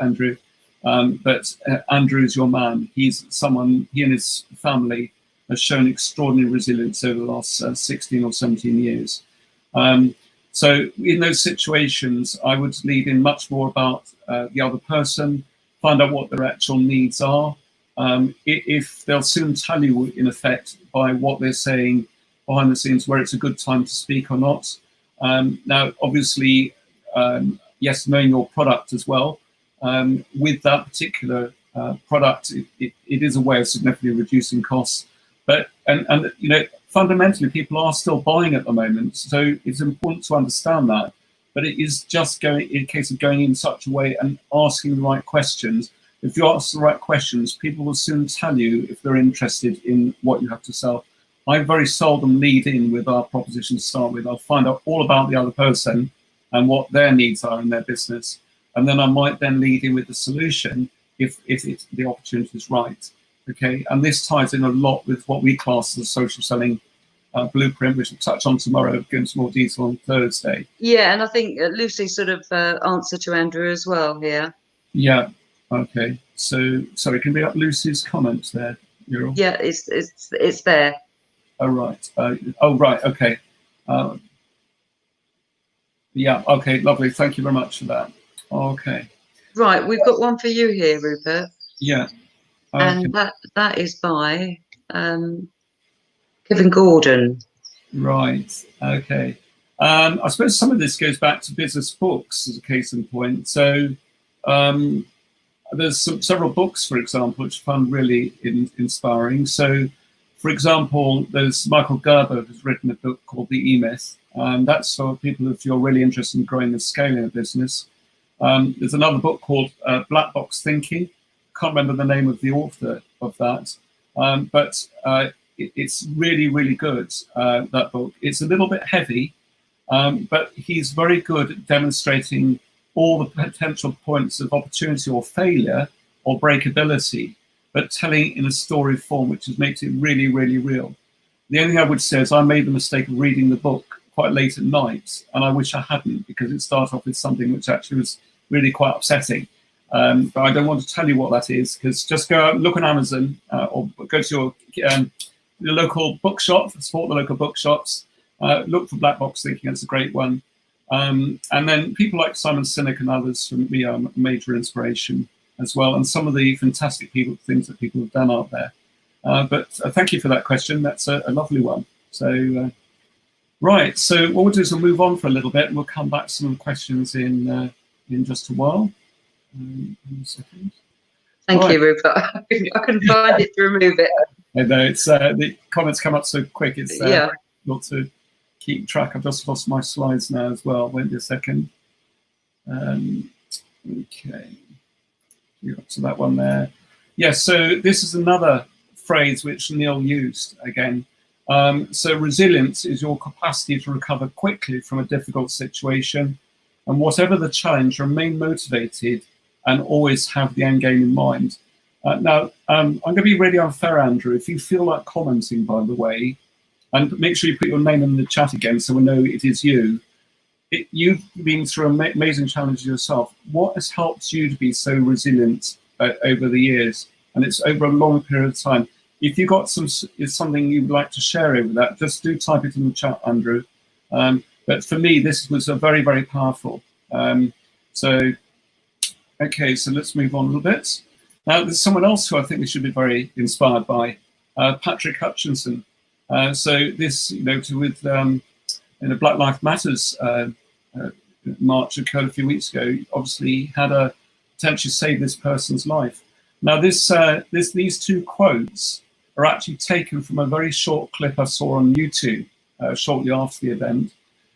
Andrew, but Andrew is your man. He's someone, he and his family have shown extraordinary resilience over the last 16 or 17 years. So in those situations, I would lead in much more about the other person, find out what their actual needs are. If they'll soon tell you, in effect, by what they're saying behind the scenes, where it's a good time to speak or not. Now, obviously, yes, knowing your product as well. With that particular product, it is a way of significantly reducing costs. But and fundamentally, people are still buying at the moment, so it's important to understand that. But it is just in a case of going in such a way and asking the right questions. If you ask the right questions, people will soon tell you if they're interested in what you have to sell. I very seldom lead in with our proposition to start with. I'll find out all about the other person and what their needs are in their business. And then I might then lead in with the solution if the opportunity is right. Okay, and this ties in a lot with what we class as a social selling blueprint, which we'll touch on tomorrow, go into more detail on Thursday. Yeah, and I think Lucy's sort of answer to Andrew as well here. Yeah, okay. So, sorry, can we up Lucy's comments there, Muriel? Yeah, it's there. Oh, right. Right, okay. Yeah, okay, lovely. Thank you very much for that. Okay. Right, we've got one for you here, Rupert. Yeah. And that is by Kevin Gordon. Right. Okay. I suppose some of this goes back to business books as a case in point. So there's several books, for example, which I found really inspiring. So, for example, there's Michael Gerber, who's written a book called The E-Myth. That's for people if you're really interested in growing and scaling a business. There's another book called Black Box Thinking. Can't remember the name of the author of that, but it's really, really good, that book. It's a little bit heavy, but he's very good at demonstrating all the potential points of opportunity or failure or breakability, but telling it in a story form, which makes it really, really real. The only thing I would say is I made the mistake of reading the book quite late at night, and I wish I hadn't, because it started off with something which actually was really quite upsetting. But I don't want to tell you what that is, because just go out and look on Amazon or go to your local bookshop, support the local bookshops, look for Black Box Thinking, it's a great one. And then people like Simon Sinek and others for me are a major inspiration as well, and some of the fantastic things that people have done out there. But thank you for that question. That's a lovely one. So, right. So what we'll do is we'll move on for a little bit, and we'll come back to some of the questions in just a while. In a second. Thank you, Rupert. I couldn't find it to remove it. I know it's the comments come up so quick. It's not to keep track. I've just lost my slides now as well. Wait a second. Okay, you got to that one there. Yes. So this is another phrase which Neil used again. So resilience is your capacity to recover quickly from a difficult situation, and whatever the challenge, remain motivated and always have the end game in mind. Now, I'm going to be really unfair, Andrew. If you feel like commenting, by the way, and make sure you put your name in the chat again so we know it is you. You've been through amazing challenges yourself. What has helped you to be so resilient over the years? And it's over a long period of time. If you've got something you'd like to share over that, just do type it in the chat, Andrew. But for me, this was a very, very powerful. Okay, so let's move on a little bit. Now, there's someone else who I think we should be very inspired by, Patrick Hutchinson. So this, with Black Lives Matters march occurred a few weeks ago, obviously had a potentially save this person's life. Now, these two quotes are actually taken from a very short clip I saw on YouTube shortly after the event.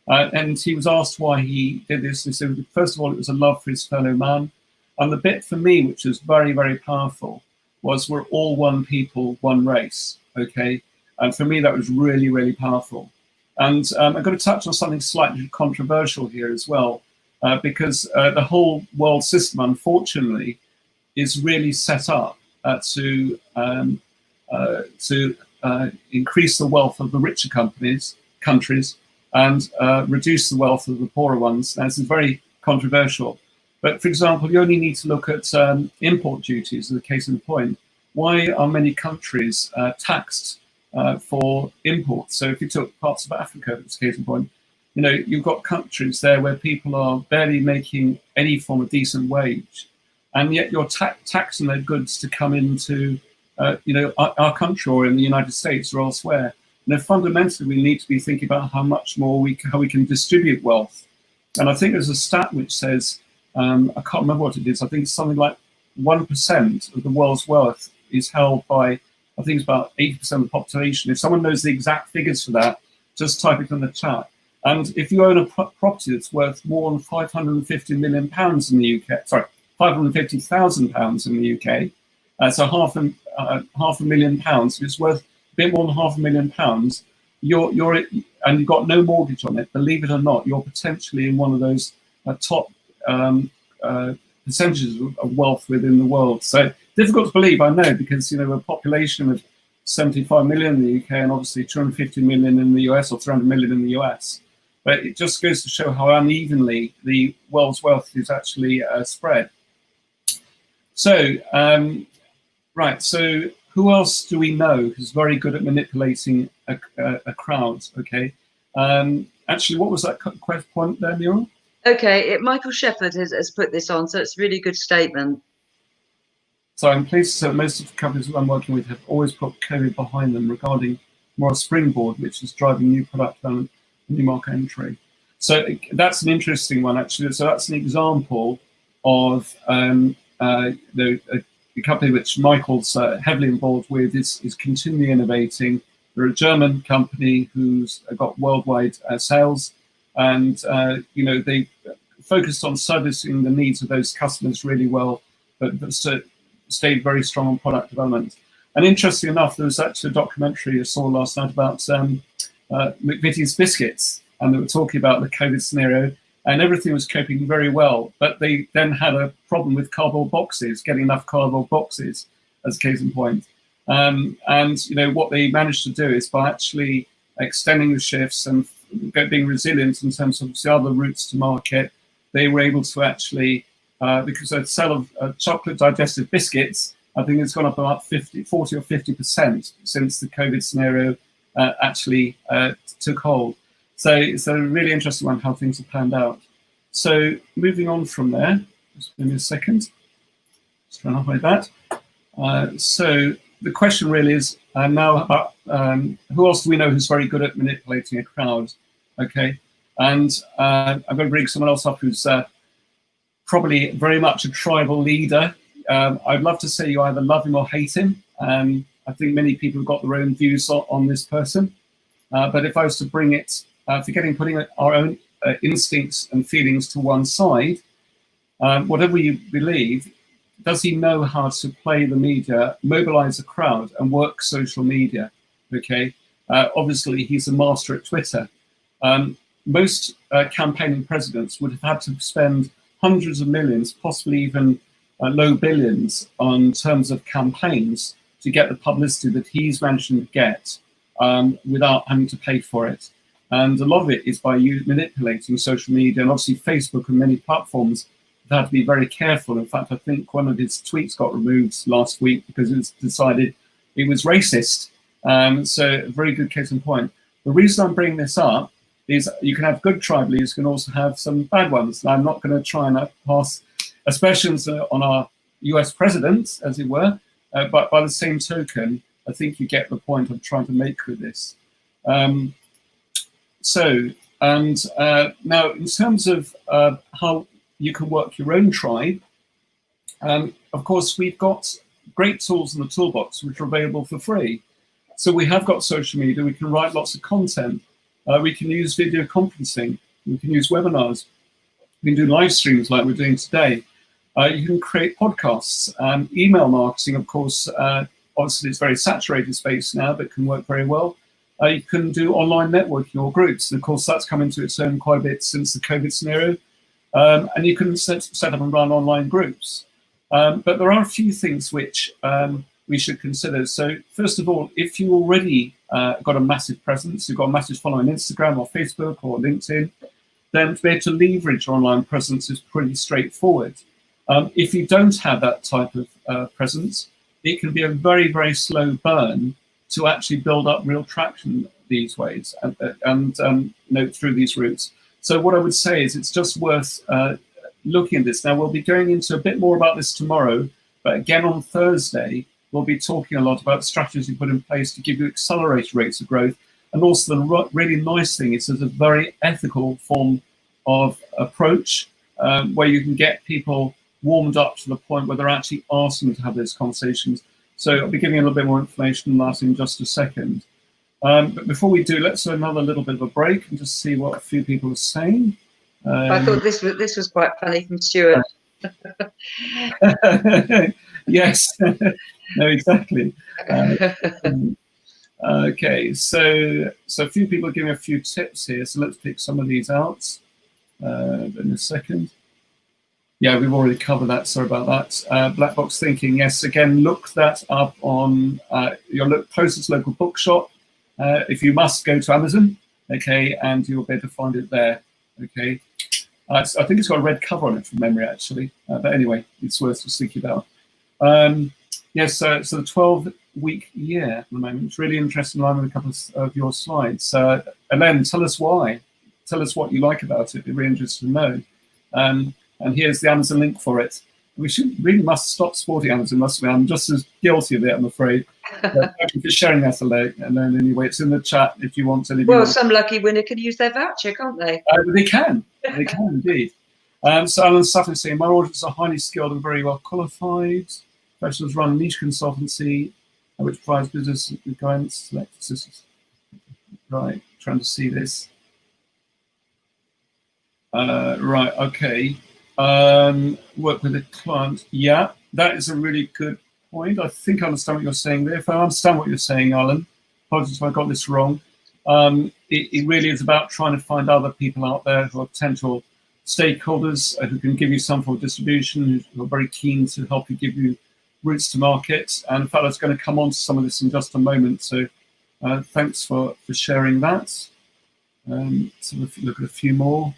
And he was asked why he did this. He said, first of all, it was a love for his fellow man. And the bit for me, which was very, very powerful, was we're all one people, one race, okay? And for me, that was really, really powerful. And I'm going to touch on something slightly controversial here as well, because the whole world system, unfortunately, is really set up to increase the wealth of the richer countries and reduce the wealth of the poorer ones. Now, this is very controversial. But for example, you only need to look at import duties as a case in point. Why are many countries taxed for imports? So if you took parts of Africa as a case in point, you've got countries there where people are barely making any form of decent wage, and yet you're taxing their goods to come into our country or in the United States or elsewhere. Fundamentally, we need to be thinking about how much more how we can distribute wealth. And I think there's a stat which says, I can't remember what it is. I think it's something like 1% of the world's wealth is held by, I think it's about 80% of the population. If someone knows the exact figures for that, just type it in the chat. And if you own a property that's worth more than £550 million in the UK, sorry, £550,000 in the UK, so half a million pounds. If it's worth a bit more than £500,000, and you've got no mortgage on it, believe it or not, you're potentially in one of those top percentages of wealth within the world. So difficult to believe, I know, because we're a population of 75 million in the UK and obviously 250 million in the US or 300 million in the US. But it just goes to show how unevenly the world's wealth is actually spread. So, right, so who else do we know who's very good at manipulating a crowd? Okay, actually, what was that point there, Neil? Okay, Michael Shepherd has put this on, so it's a really good statement. So I'm pleased to say that most of the companies that I'm working with have always put COVID behind them regarding more a springboard, which is driving new product development, new market entry. So that's an interesting one, actually. So that's an example of the company which Michael's heavily involved with is continually innovating. They're a German company who's got worldwide sales, and they focused on servicing the needs of those customers really well, but stayed very strong on product development. And interestingly enough, there was actually a documentary I saw last night about McVitie's biscuits, and they were talking about the COVID scenario. and everything was coping very well. But they then had a problem with cardboard boxes, getting enough cardboard boxes, as a case in point. And what they managed to do is by actually extending the shifts and being resilient in terms of the other routes to market, they were able to actually, because the sale of chocolate digestive biscuits, I think it's gone up about 40 or 50% since the COVID scenario actually took hold. So it's a really interesting one how things have panned out. So moving on from there, just give me a second. Just trying to hide that. So the question really is now about who else do we know who's very good at manipulating a crowd? Okay, and I'm going to bring someone else up who's probably very much a tribal leader. I'd love to say you either love him or hate him. I think many people have got their own views on this person. But if I was to bring it, putting our own instincts and feelings to one side, whatever you believe, does he know how to play the media, mobilize a crowd, and work social media? Okay, obviously he's a master at Twitter. Most campaigning presidents would have had to spend hundreds of millions, possibly even low billions, on terms of campaigns to get the publicity that he's managed to get without having to pay for it. And a lot of it is by you manipulating social media, and obviously Facebook and many platforms have had to be very careful. In fact, I think one of his tweets got removed last week because it was decided it was racist. So a very good case in point. The reason I'm bringing this up is you can have good tribal leaders, you can also have some bad ones. And I'm not going to try and pass aspersions on our US president, as it were, but by the same token, I think you get the point I'm trying to make with this. Now in terms of how you can work your own tribe, of course, we've got great tools in the toolbox which are available for free. So we have got social media, we can write lots of content, we can use video conferencing, we can use webinars, we can do live streams like we're doing today. You can create podcasts, email marketing, of course, obviously it's very saturated space now, but can work very well. You can do online networking or groups, and of course that's come into its own quite a bit since the COVID scenario. And you can set up and run online groups. But there are a few things which we should consider. So first of all, if you already got a massive presence, you've got a massive following on Instagram or Facebook or LinkedIn, then to be able to leverage your online presence is pretty straightforward. If you don't have that type of presence, it can be a very, very slow burn to actually build up real traction these ways and through these routes. So what I would say is it's just worth looking at this. Now, we'll be going into a bit more about this tomorrow, but again on Thursday, we'll be talking a lot about strategies you put in place to give you accelerated rates of growth. And also the really nice thing is there's a very ethical form of approach where you can get people warmed up to the point where they're actually asking to have those conversations. So I'll be giving you a little bit more information on that in just a second. But before we do, let's do another little bit of a break and just see what a few people are saying. I thought this was quite funny from Stuart. Yes, no, exactly. Okay, so a few people are giving a few tips here. So let's pick some of these out in a second. Yeah, we've already covered that. Sorry about that. Black box thinking. Yes, again, look that up on your closest local bookshop. If you must, go to Amazon, okay, and you'll be able to find it there, okay. I think it's got a red cover on it from memory, actually. But anyway, it's worth just thinking about. Yes, so the 12-week year at the moment. It's really interesting line with a couple of your slides. Elaine, tell us why. Tell us what you like about it. It'd be really interesting to know. And here's the Amazon link for it. We really must stop supporting Amazon, mustn't we? I'm just as guilty of it, I'm afraid. But thank you for sharing that, Elaine. And then anyway, it's in the chat if you want to. Well, some lucky winner can use their voucher, can't they? They can. They can indeed. So Alan Sutton is saying, my audience are highly skilled and very well qualified. Professionals run a niche consultancy which provides business with guidance, select assistance. Right, trying to see this. Right, okay. Work with a client. Yeah, that is a really good point. I think I understand what you're saying there. If I understand what you're saying, Alan, apologies if I got this wrong. It really is about trying to find other people out there who are potential stakeholders who can give you some form of distribution, who are very keen to help you, give you routes to market. And in fact, I was going to come on to some of this in just a moment. So thanks for sharing that. So if you look at a few more.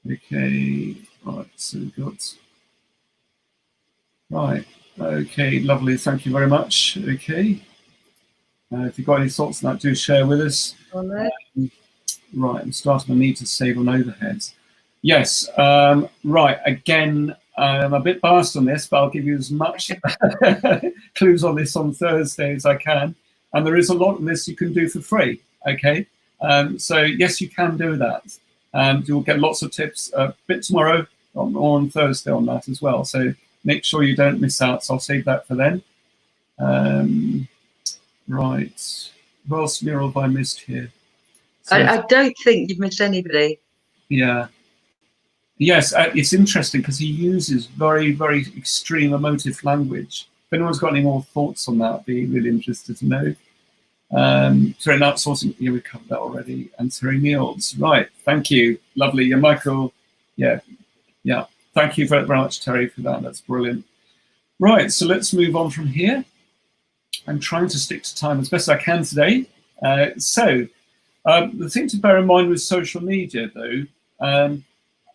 Okay, right, so we've got, right, okay, lovely, thank you very much. Okay, if you've got any thoughts on that, do share with us. Right, I'm starting to need to save on overheads. Yes, right, again, I'm a bit biased on this, but I'll give you as much clues on this on Thursday as I can. And there is a lot of this you can do for free, okay? So yes, you can do that. And you'll get lots of tips a bit tomorrow or on Thursday on that as well. So make sure you don't miss out. So I'll save that for then. Right, what else have I missed here? So, I don't think you've missed anybody. Yeah. Yes, it's interesting because he uses very, very extreme emotive language. If anyone's got any more thoughts on that, I'd be really interested to know. Terry outsourcing, yeah, we covered that already. And Terry Niels, right, thank you, lovely. Yeah, Michael, yeah, thank you very much, Terry, for that. That's brilliant. Right, so let's move on from here. I'm trying to stick to time as best I can today. The thing to bear in mind with social media, though,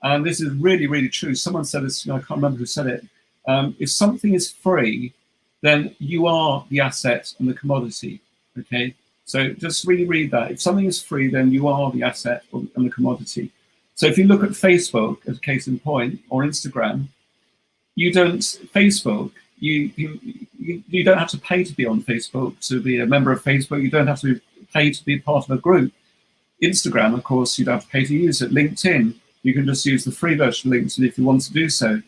and this is really, really true. Someone said this, I can't remember who said it. If something is free, then you are the asset and the commodity. Okay, so just really read that. If something is free, then you are the asset and the commodity. So if you look at Facebook as a case in point, or Instagram, you don't have to pay to be on Facebook, to be a member of Facebook. You don't have to pay to be part of a group. Instagram, of course, you don't have to pay to use it. LinkedIn, you can just use the free version of LinkedIn if you want to do so.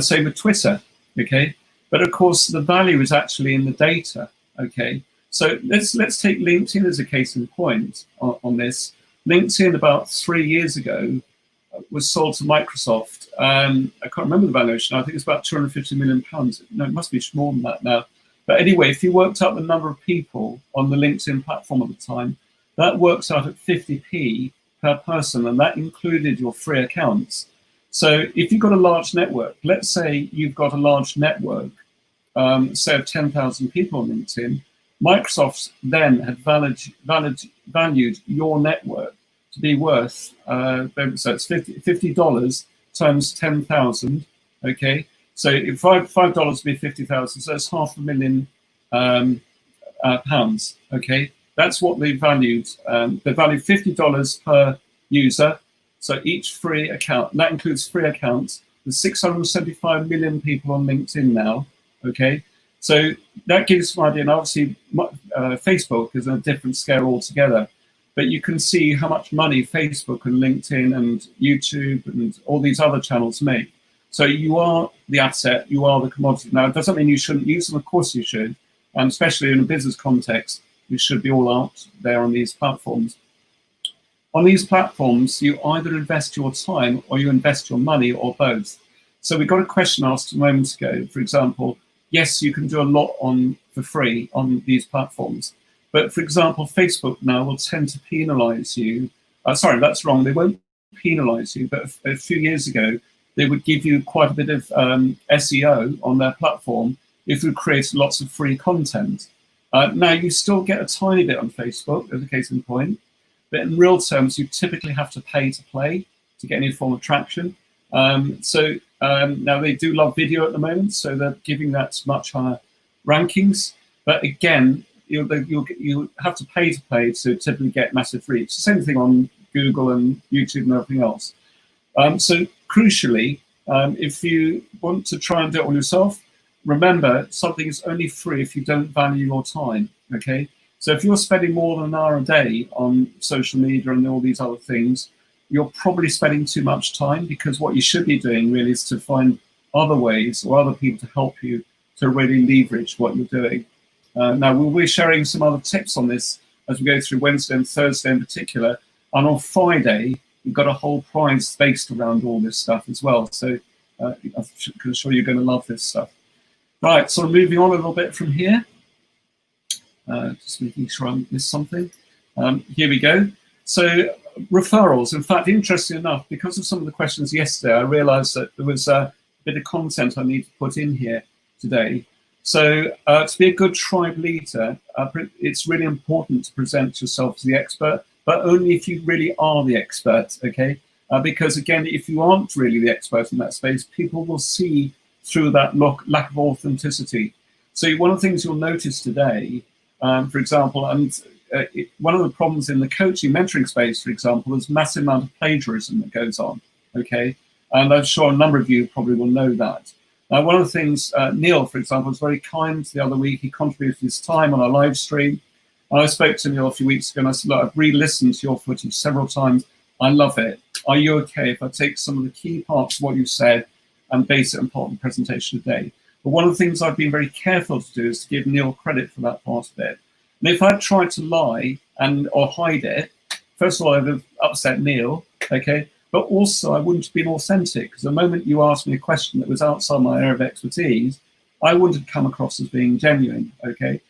Same with Twitter, okay? But of course, the value is actually in the data, okay? So let's take LinkedIn as a case in point on this. LinkedIn about 3 years ago was sold to Microsoft. I can't remember the valuation. I think it's about £250 million. No, it must be more than that now. But anyway, if you worked out the number of people on the LinkedIn platform at the time, that works out at 50p per person, and that included your free accounts. So if you've got a large network, let's say you've got a large network, say of 10,000 people on LinkedIn, Microsoft then had valued your network to be worth, so it's $50 times 10,000, okay? So if $5 would be 50,000, so it's £500,000 pounds, okay? That's what they valued. They valued $50 per user, so each free account, and that includes free accounts. There's 675 million people on LinkedIn now, okay? So that gives you an idea, and obviously Facebook is on a different scale altogether, but you can see how much money Facebook and LinkedIn and YouTube and all these other channels make. So you are the asset, you are the commodity. Now, it doesn't mean you shouldn't use them, of course you should, and especially in a business context, you should be all out there on these platforms. On these platforms, you either invest your time or you invest your money or both. So we got a question asked a moment ago, for example, yes, you can do a lot for free on these platforms. But for example, Facebook now will tend to penalize you. Sorry, that's wrong. They won't penalize you, but a few years ago, they would give you quite a bit of SEO on their platform if you create lots of free content. Now, you still get a tiny bit on Facebook, as a case in point, but in real terms, you typically have to pay to play to get any form of traction. Now they do love video at the moment, so they're giving that much higher rankings. But again, you have to pay to typically get massive reach. Same thing on Google and YouTube and everything else. So crucially, if you want to try and do it on yourself, remember something is only free if you don't value your time. Okay, so if you're spending more than an hour a day on social media and all these other things, you're probably spending too much time, because what you should be doing really is to find other ways or other people to help you to really leverage what you're doing. Now, we'll be sharing some other tips on this as we go through Wednesday and Thursday in particular. And on Friday, we've got a whole prize based around all this stuff as well. So I'm sure you're going to love this stuff. Right, so moving on a little bit from here. Just making sure I missed something. Here we go. So referrals. In fact, interesting enough, because of some of the questions yesterday, I realized that there was a bit of content I need to put in here today. So to be a good tribe leader, it's really important to present yourself as the expert, but only if you really are the expert, okay? Because again, if you aren't really the expert in that space, people will see through that lack of authenticity. So one of the things you'll notice today, for example, and one of the problems in the coaching mentoring space, for example, is massive amount of plagiarism that goes on, okay? And I'm sure a number of you probably will know that. Now, one of the things, Neil, for example, was very kind the other week. He contributed his time on a live stream. And I spoke to Neil a few weeks ago and I said, look, I've re-listened to your footage several times. I love it. Are you okay if I take some of the key parts of what you said and base it on part of the presentation today? But one of the things I've been very careful to do is to give Neil credit for that part of it. And if I'd tried to lie or hide it, first of all, I'd have upset Neil, okay? But also I wouldn't have been authentic, because the moment you asked me a question that was outside my area of expertise, I wouldn't have come across as being genuine, okay?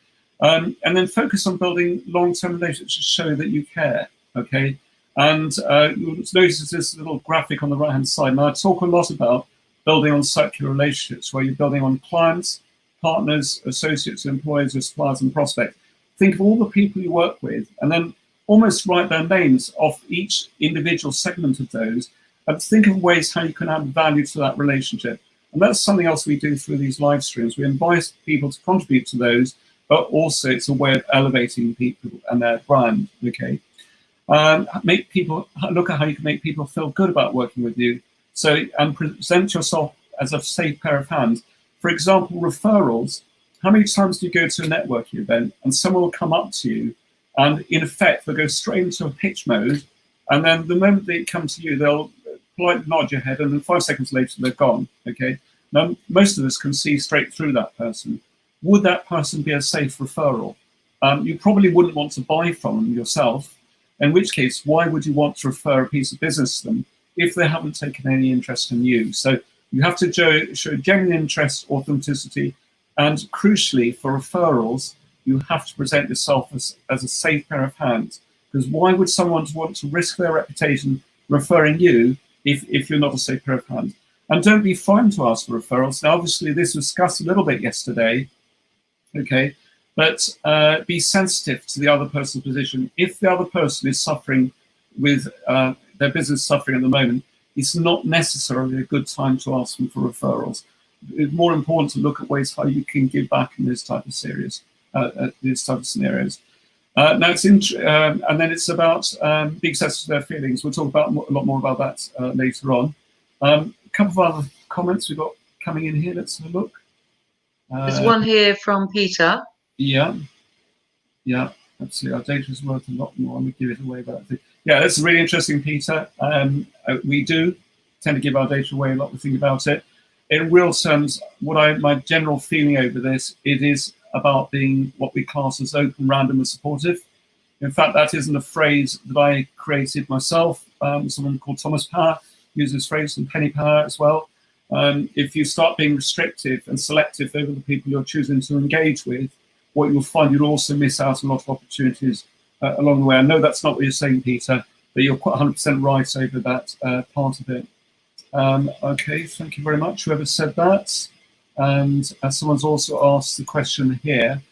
And then focus on building long-term relationships to show that you care, okay? And you'll notice this little graphic on the right-hand side. Now, I talk a lot about building on circular relationships, where you're building on clients, partners, associates, employees, suppliers, and prospects. Think of all the people you work with, and then almost write their names off each individual segment of those, and think of ways how you can add value to that relationship. And that's something else we do through these live streams. We invite people to contribute to those, but also it's a way of elevating people and their brand, okay? Make people, look at how you can make people feel good about working with you. So, and present yourself as a safe pair of hands. For example, referrals. How many times do you go to a networking event and someone will come up to you and in effect, they'll go straight into a pitch mode, and then the moment they come to you, they'll politely nod your head, and then 5 seconds later, they're gone, okay? Now, most of us can see straight through that person. Would that person be a safe referral? You probably wouldn't want to buy from them yourself, in which case, why would you want to refer a piece of business to them if they haven't taken any interest in you? So you have to show genuine interest, authenticity, and crucially, for referrals, you have to present yourself as a safe pair of hands. Because why would someone want to risk their reputation referring you if you're not a safe pair of hands? And don't be frightened to ask for referrals. Now, obviously, this was discussed a little bit yesterday, okay? But be sensitive to the other person's position. If the other person is suffering with their business suffering at the moment, it's not necessarily a good time to ask them for referrals. It's more important to look at ways how you can give back in this type of series. These type of scenarios. Now it's and then it's about being sensitive to their feelings. We'll talk about a lot more about that later on. A couple of other comments we've got coming in here. Let's have a look. There's one here from Peter. Yeah, absolutely. Our data is worth a lot more, and we give it away. But yeah, that's really interesting, Peter. We do tend to give our data away a lot. We think about it. In real terms, my general feeling over this, it is about being what we class as open, random, and supportive. In fact, that isn't a phrase that I created myself. Someone called Thomas Power uses this phrase, and Penny Power as well. If you start being restrictive and selective over the people you're choosing to engage with, what you'll find, you'll also miss out on a lot of opportunities along the way. I know that's not what you're saying, Peter, but you're quite 100% right over that part of it. Okay, thank you very much, whoever said that. And someone's also asked the question here.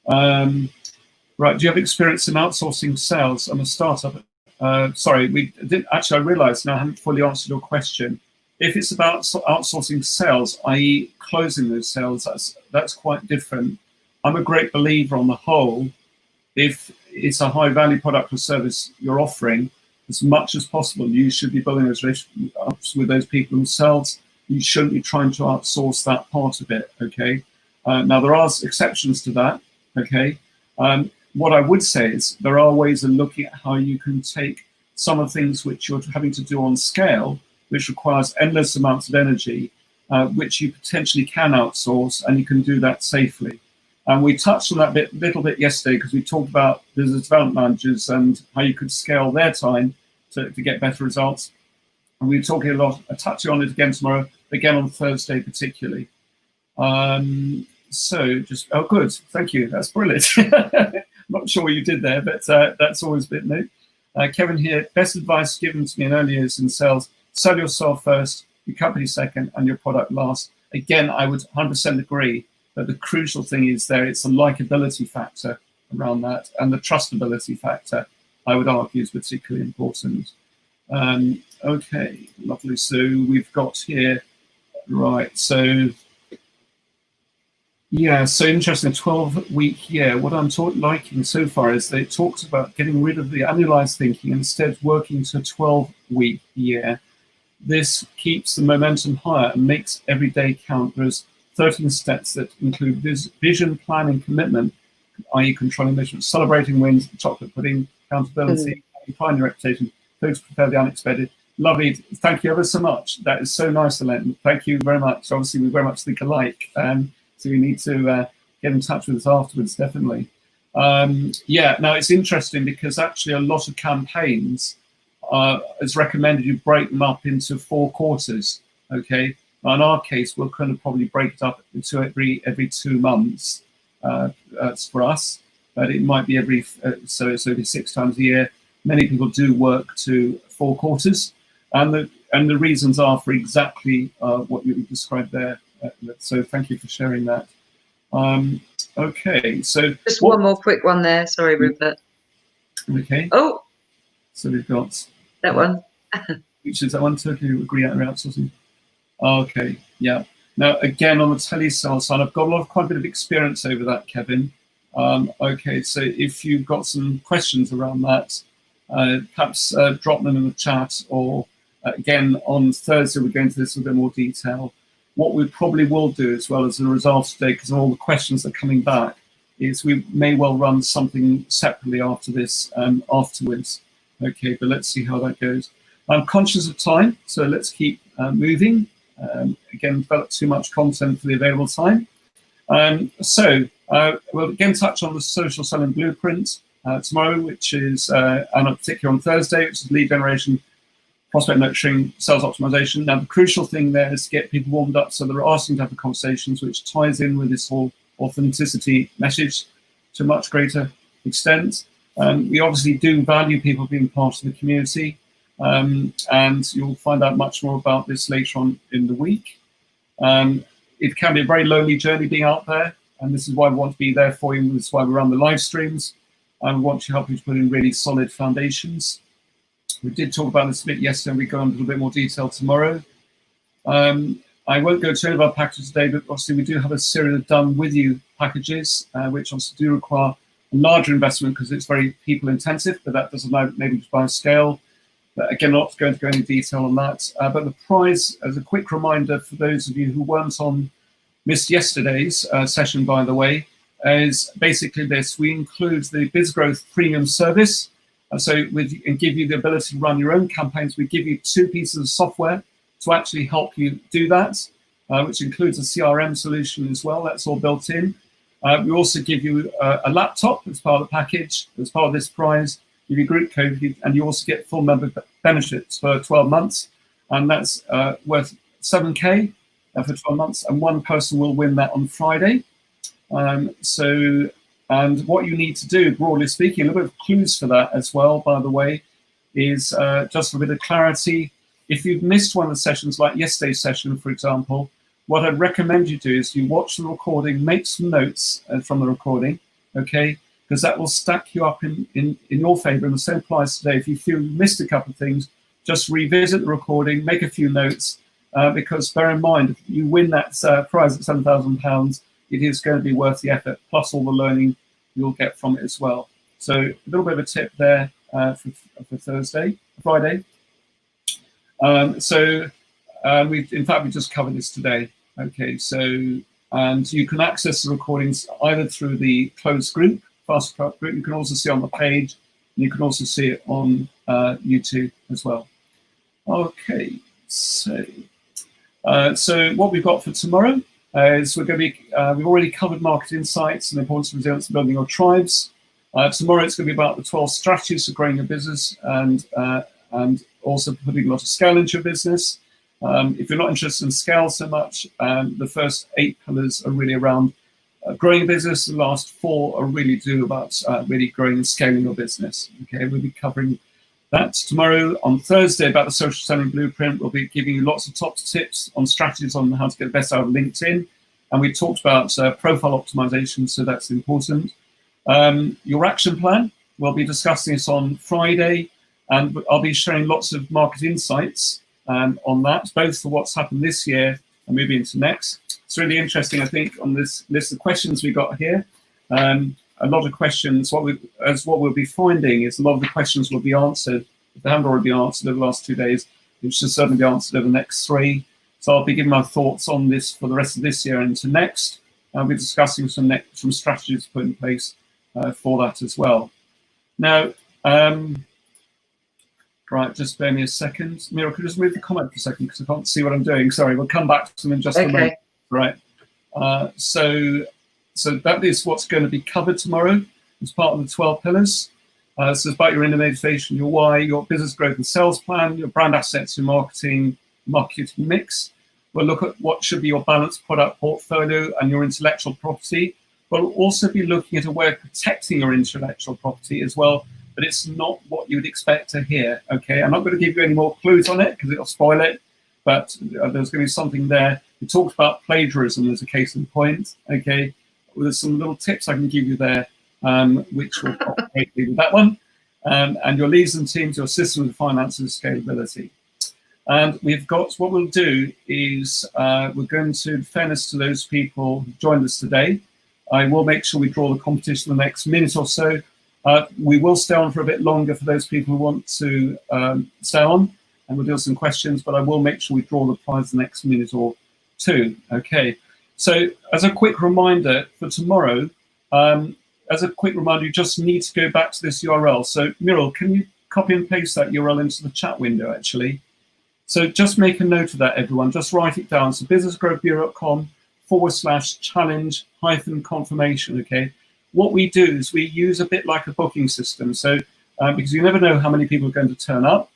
Right, do you have experience in outsourcing sales? I'm a startup. Sorry, I realized now I haven't fully answered your question. If it's about outsourcing sales, i.e. closing those sales, that's quite different. I'm a great believer on the whole, if it's a high value product or service you're offering, as much as possible, you should be building those relationships with those people themselves. You shouldn't be trying to outsource that part of it, okay? Now, there are exceptions to that, okay? What I would say is there are ways of looking at how you can take some of the things which you're having to do on scale, which requires endless amounts of energy, which you potentially can outsource, and you can do that safely. And we touched on that little bit yesterday because we talked about business development managers and how you could scale their time to get better results. And we're talking a lot, touching on it again tomorrow, again on Thursday particularly. So just, oh good, thank you, that's brilliant. Not sure what you did there, but that's always a bit new. Kevin here, best advice given to me in early years in sales, sell yourself first, your company second, and your product last. Again, I would 100% agree, but the crucial thing is there, it's a likability factor around that, and the trustability factor, I would argue, is particularly important. Okay, lovely. So we've got here, right, so yeah, so interesting, 12-week year. What I'm liking so far is that it talks about getting rid of the annualized thinking and instead working to a 12-week year. This keeps the momentum higher and makes every day count. There's 13 steps that include vision, planning, commitment, i.e. controlling measurement, celebrating wins, chocolate pudding, accountability, finding your reputation, those who prepare the unexpected. Lovely. Thank you ever so much. That is so nice, Elaine. Thank you very much. Obviously, we very much think alike. So you need to get in touch with us afterwards, definitely. Yeah, now it's interesting because actually a lot of campaigns, it's recommended you break them up into 4 quarters, okay? Now in our case, we'll kind of probably break it up into every 2 months. That's for us, but it might be so it's every 6 times a year. Many people do work to 4 quarters, and the reasons are for exactly what you described there. So thank you for sharing that. Okay, so just one more quick one there. Sorry, Rupert. Okay. Oh, so we've got that one. Which is that one? Totally agree out outsourcing. Okay, yeah. Now again on the telesales side, I've got quite a bit of experience over that, Kevin. Okay, so if you've got some questions around that, perhaps drop them in the chat, or again on Thursday we'll go into this in a bit more detail. What we probably will do as well as a result today, because all the questions are coming back, is we may well run something separately after this afterwards. Okay, but let's see how that goes. I'm conscious of time, so let's keep moving. Again, develop too much content for the available time. So we'll again touch on the social selling blueprint tomorrow, which is, and particularly on Thursday, which is lead generation, prospect nurturing, sales optimization. Now, the crucial thing there is to get people warmed up so they're asking to have the conversations, which ties in with this whole authenticity message to a much greater extent. We obviously do value people being part of the community, and you'll find out much more about this later on in the week. It can be a very lonely journey being out there, and this is why we want to be there for you. This is why we run the live streams, and we want to help you to put in really solid foundations. We did talk about this a bit yesterday, and we go into a little bit more detail tomorrow. I won't go to any of our packages today, but obviously we do have a series of done with you packages, which obviously do require a larger investment because it's very people intensive, but that doesn't enable you to buy scale. But again, not going to go into detail on that. But the prize, as a quick reminder for those of you who weren't missed yesterday's session, by the way, is basically this. We include the BizGrowth premium service. And give you the ability to run your own campaigns. We give you 2 pieces of software to actually help you do that, which includes a CRM solution as well. That's all built in. We also give you a laptop as part of the package, as part of this prize. Give you group code, and you also get full member benefits for 12 months, and that's worth 7K for 12 months. And one person will win that on Friday. And what you need to do, broadly speaking, a little bit of clues for that as well, by the way, is just for a bit of clarity. If you've missed one of the sessions, like yesterday's session, for example, what I'd recommend you do is you watch the recording, make some notes from the recording, okay? Because that will stack you up in your favor, and the same applies today. If you feel you missed a couple of things, just revisit the recording, make a few notes, because bear in mind, if you win that prize at £7,000, it is going to be worth the effort, plus all the learning you'll get from it as well. So a little bit of a tip there for Friday. In fact, we just covered this today. Okay, and you can access the recordings either through the closed group, fast group. You can also see it on the page, and you can also see it on YouTube as well. Okay, so what we've got for tomorrow is we're going to be, we've already covered market insights and the importance of resilience in building your tribes. Tomorrow it's going to be about the 12 strategies for growing your business and also putting a lot of scale into your business. If you're not interested in scale so much, the first 8 pillars are really around growing a business. The last 4 are really about really growing and scaling your business. Okay, we'll be covering That's tomorrow. On Thursday, about the social selling blueprint, we'll be giving you lots of top tips on strategies on how to get the best out of LinkedIn. And we talked about profile optimization, so that's important. Your action plan, we'll be discussing this on Friday, and I'll be sharing lots of market insights on that, both for what's happened this year and moving into next. It's really interesting, I think, on this list of questions we got here. A lot of questions, what we'll be finding is a lot of the questions will be answered, if they haven't already been answered over the last 2 days, it should certainly be answered over the next 3. So I'll be giving my thoughts on this for the rest of this year and into next. I'll be discussing some strategies to put in place for that as well. Now, right, just bear me a second. Mira, could you just move the comment for a second because I can't see what I'm doing. Sorry, we'll come back to them in just a moment. Right. So that is what's going to be covered tomorrow as part of the 12 pillars. So it's about your inner motivation, your why, your business growth and sales plan, your brand assets, your marketing mix. We'll look at what should be your balanced product portfolio and your intellectual property. We'll also be looking at a way of protecting your intellectual property as well, but it's not what you would expect to hear, okay? I'm not going to give you any more clues on it because it'll spoil it, but there's going to be something there. We talked about plagiarism as a case in point, okay? Well, there's some little tips I can give you there, which will help greatly with that one. And your leads and teams, your systems of finance and scalability. And we've got, what we'll do is we're going to, in fairness to those people who joined us today, I will make sure we draw the competition in the next minute or so. We will stay on for a bit longer for those people who want to stay on, and we'll do some questions, but I will make sure we draw the prize the next minute or 2, okay? So as a quick reminder for tomorrow, you just need to go back to this URL. So Muriel, can you copy and paste that URL into the chat window, actually? So just make a note of that, everyone. Just write it down. So businessgrowthbureau.com/challenge-confirmation, okay? What we do is we use a bit like a booking system. So because you never know how many people are going to turn up.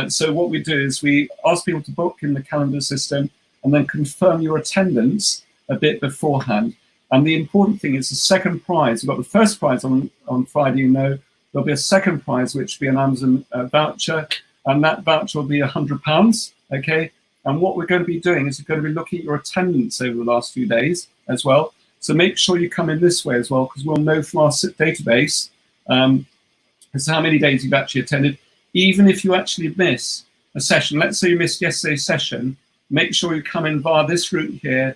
So what we do is we ask people to book in the calendar system and then confirm your attendance a bit beforehand. And the important thing is the second prize. We've got the first prize on Friday, you know. There'll be a second prize, which will be an Amazon voucher, and that voucher will be £100, okay? And what we're going to be doing is we're going to be looking at your attendance over the last few days as well. So make sure you come in this way as well, because we'll know from our database as to how many days you've actually attended. Even if you actually miss a session, let's say you missed yesterday's session, make sure you come in via this route here.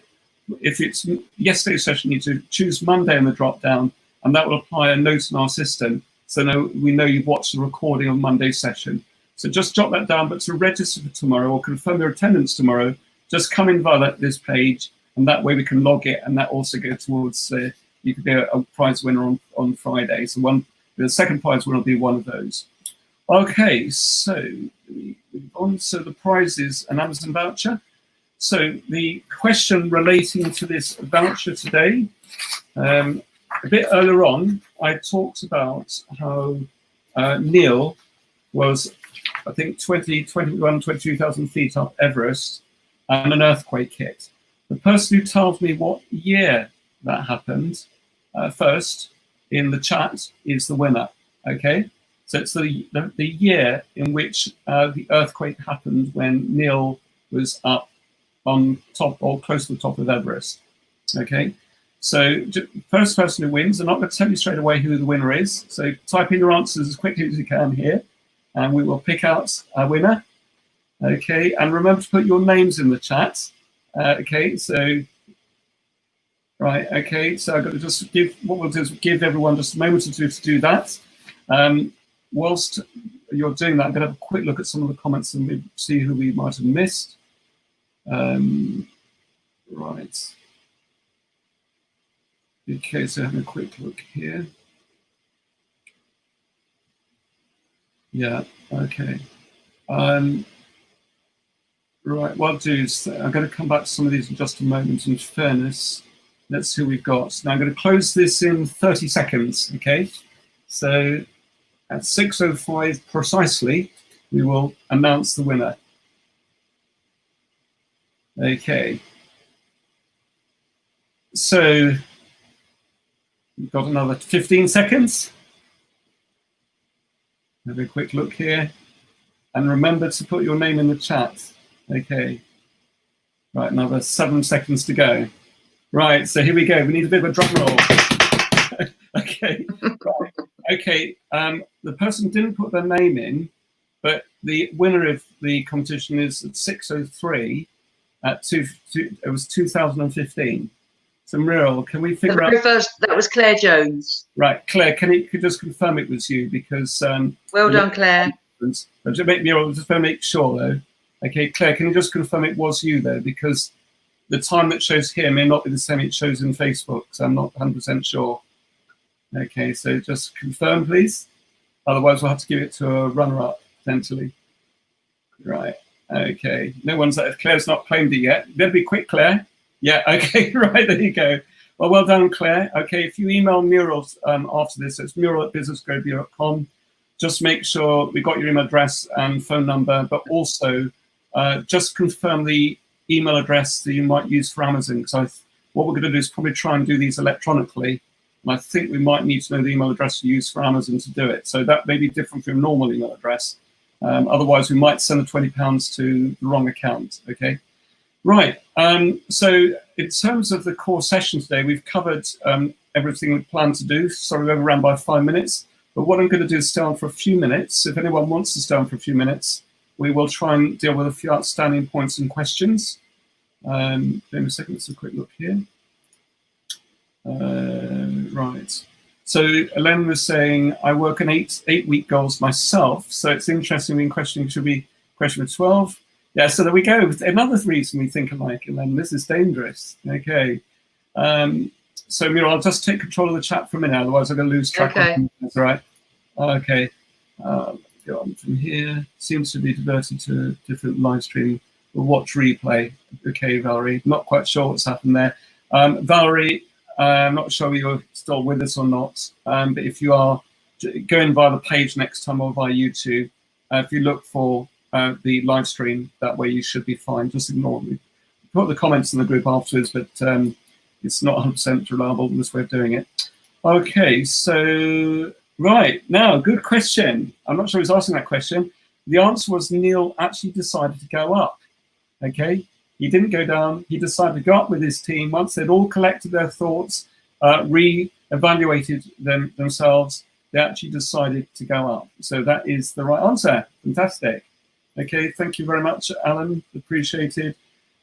If it's yesterday's session, you need to choose Monday in the drop down, and that will apply a note in our system. So we know you've watched the recording of Monday's session. So just jot that down, but to register for tomorrow or confirm your attendance tomorrow, just come in via this page, and that way we can log it, and that also goes towards, you could be a prize winner on Friday. So the second prize winner will be one of those. Okay, so on to the prizes, an Amazon voucher. So the question relating to this voucher today, a bit earlier on, I talked about how Neil was, I think, 22,000 feet up Everest and an earthquake hit. The person who tells me what year that happened first in the chat is the winner, okay? So it's the year in which the earthquake happened when Neil was up on top or close to the top of Everest, okay? So first person who wins, I'm not going to tell you straight away who the winner is, so type in your answers as quickly as you can here, and we will pick out a winner, okay? And remember to put your names in the chat, okay? So, right, okay, so I've got to just what we'll do is give everyone just a moment or two to do that. Whilst you're doing that, I'm going to have a quick look at some of the comments and see who we might have missed. Right. Okay, so having a quick look here. Yeah, okay. Right, what I'll do is I'm going to come back to some of these in just a moment. In fairness, let's see who we've got. Now I'm going to close this in 30 seconds, okay? So at 6:05 precisely, we will announce the winner. Okay. So we've got another 15 seconds. Have a quick look here. And remember to put your name in the chat. Okay. Right, another 7 seconds to go. Right, so here we go. We need a bit of a drum roll. Okay. Right. Okay. The person didn't put their name in, but the winner of the competition is at 6:03 at it was 2015. So Muriel, can we figure out? First, that was Claire Jones. Right, Claire, can you just confirm it was you, because well done, Claire. Just Muriel, just to make sure though. Okay, Claire, can you just confirm it was you though, because the time that shows here may not be the same it shows in Facebook, so I'm not 100% sure. Okay, so just confirm, please. Otherwise, we'll have to give it to a runner-up, potentially. Right, okay. No one's, Claire's not claimed it yet. Better be quick, Claire. Yeah, okay, right, there you go. Well done, Claire. Okay, if you email Muriel after this, it's muriel@businessgrowbeer.com. Just make sure we got your email address and phone number, but also just confirm the email address that you might use for Amazon. So what we're going to do is probably try and do these electronically. And I think we might need to know the email address you use for Amazon to do it. So that may be different from your normal email address. Otherwise, we might send the £20 to the wrong account, okay? Right, so in terms of the core session today, we've covered everything we planned to do. Sorry, we overran by 5 minutes. But what I'm going to do is stay on for a few minutes. If anyone wants to stay on for a few minutes, we will try and deal with a few outstanding points and questions. Give me a second, let's have a quick look here. Right. So Ellen was saying, I work on eight-week goals myself. So it's interesting when questioning should be question 12. Yeah, so there we go. Another reason we think alike, Ellen. This is dangerous. Okay. So Muriel, I'll just take control of the chat for a minute, otherwise I'm going to lose track of things. That's all right. Okay. Go on from here. Seems to be diverted to a different live stream. We'll watch replay. Okay, Valerie. Not quite sure what's happened there. Valerie, I'm not sure you're still with us or not, but if you are, going via the page next time or via YouTube, if you look for the live stream, that way you should be fine. Just ignore me. Put the comments in the group afterwards, but it's not 100% reliable in this way of doing it. Okay, so right now, good question. I'm not sure who's asking that question. The answer was Neil actually decided to go up. Okay, he didn't go down. He decided to go up with his team. Once they'd all collected their thoughts, re-evaluated themselves, they actually decided to go up. So that is the right answer. Fantastic. Okay, thank you very much, Alan. Appreciated.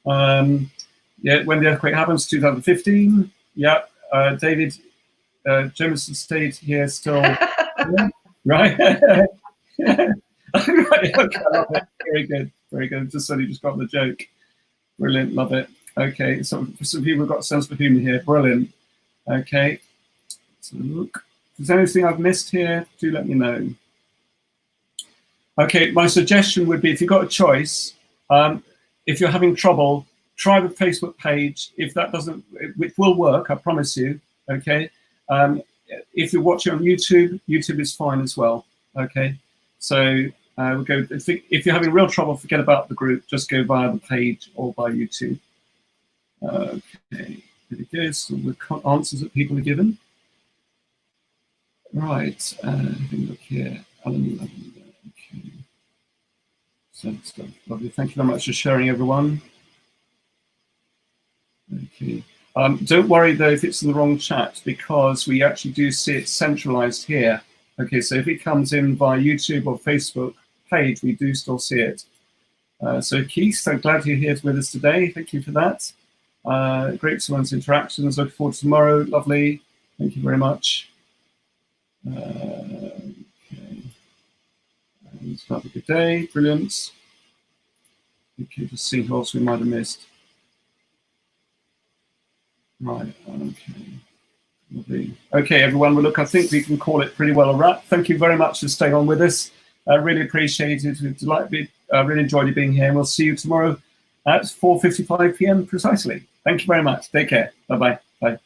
Yeah, when the earthquake happens, 2015. Yeah, David Jameson stayed here still. Yeah, right? Right, okay, I love it. Very good, very good. Just so you just got the joke. Brilliant, love it. Okay, so some people have got a sense of humour here. Brilliant. Okay, so look. If there's anything I've missed here, do let me know. Okay, my suggestion would be, if you've got a choice, if you're having trouble, try the Facebook page. If that doesn't, it will work, I promise you. Okay. If you're watching on YouTube, YouTube is fine as well. Okay. So we'll go. If you're having real trouble, forget about the group. Just go via the page or by YouTube. Okay. There we go. So the answers that people are given. Right. Have a look here. Alan. Okay. So stuff. Lovely. Thank you very much for sharing, everyone. Okay. Don't worry though if it's in the wrong chat, because we actually do see it centralized here. Okay, so if it comes in via YouTube or Facebook page, we do still see it. So Keith, so glad you're here with us today. Thank you for that. Great someone's interactions. Looking forward to tomorrow. Lovely. Thank you very much. Okay. And have a good day. Brilliant. Okay, just see who else we might have missed. Right, okay. Lovely. Okay, everyone, well, look, I think we can call it pretty well a wrap. Thank you very much for staying on with us. I really appreciate it. Really enjoyed you being here. And we'll see you tomorrow at 4:55 p.m. precisely. Thank you very much. Take care. Bye-bye. Bye.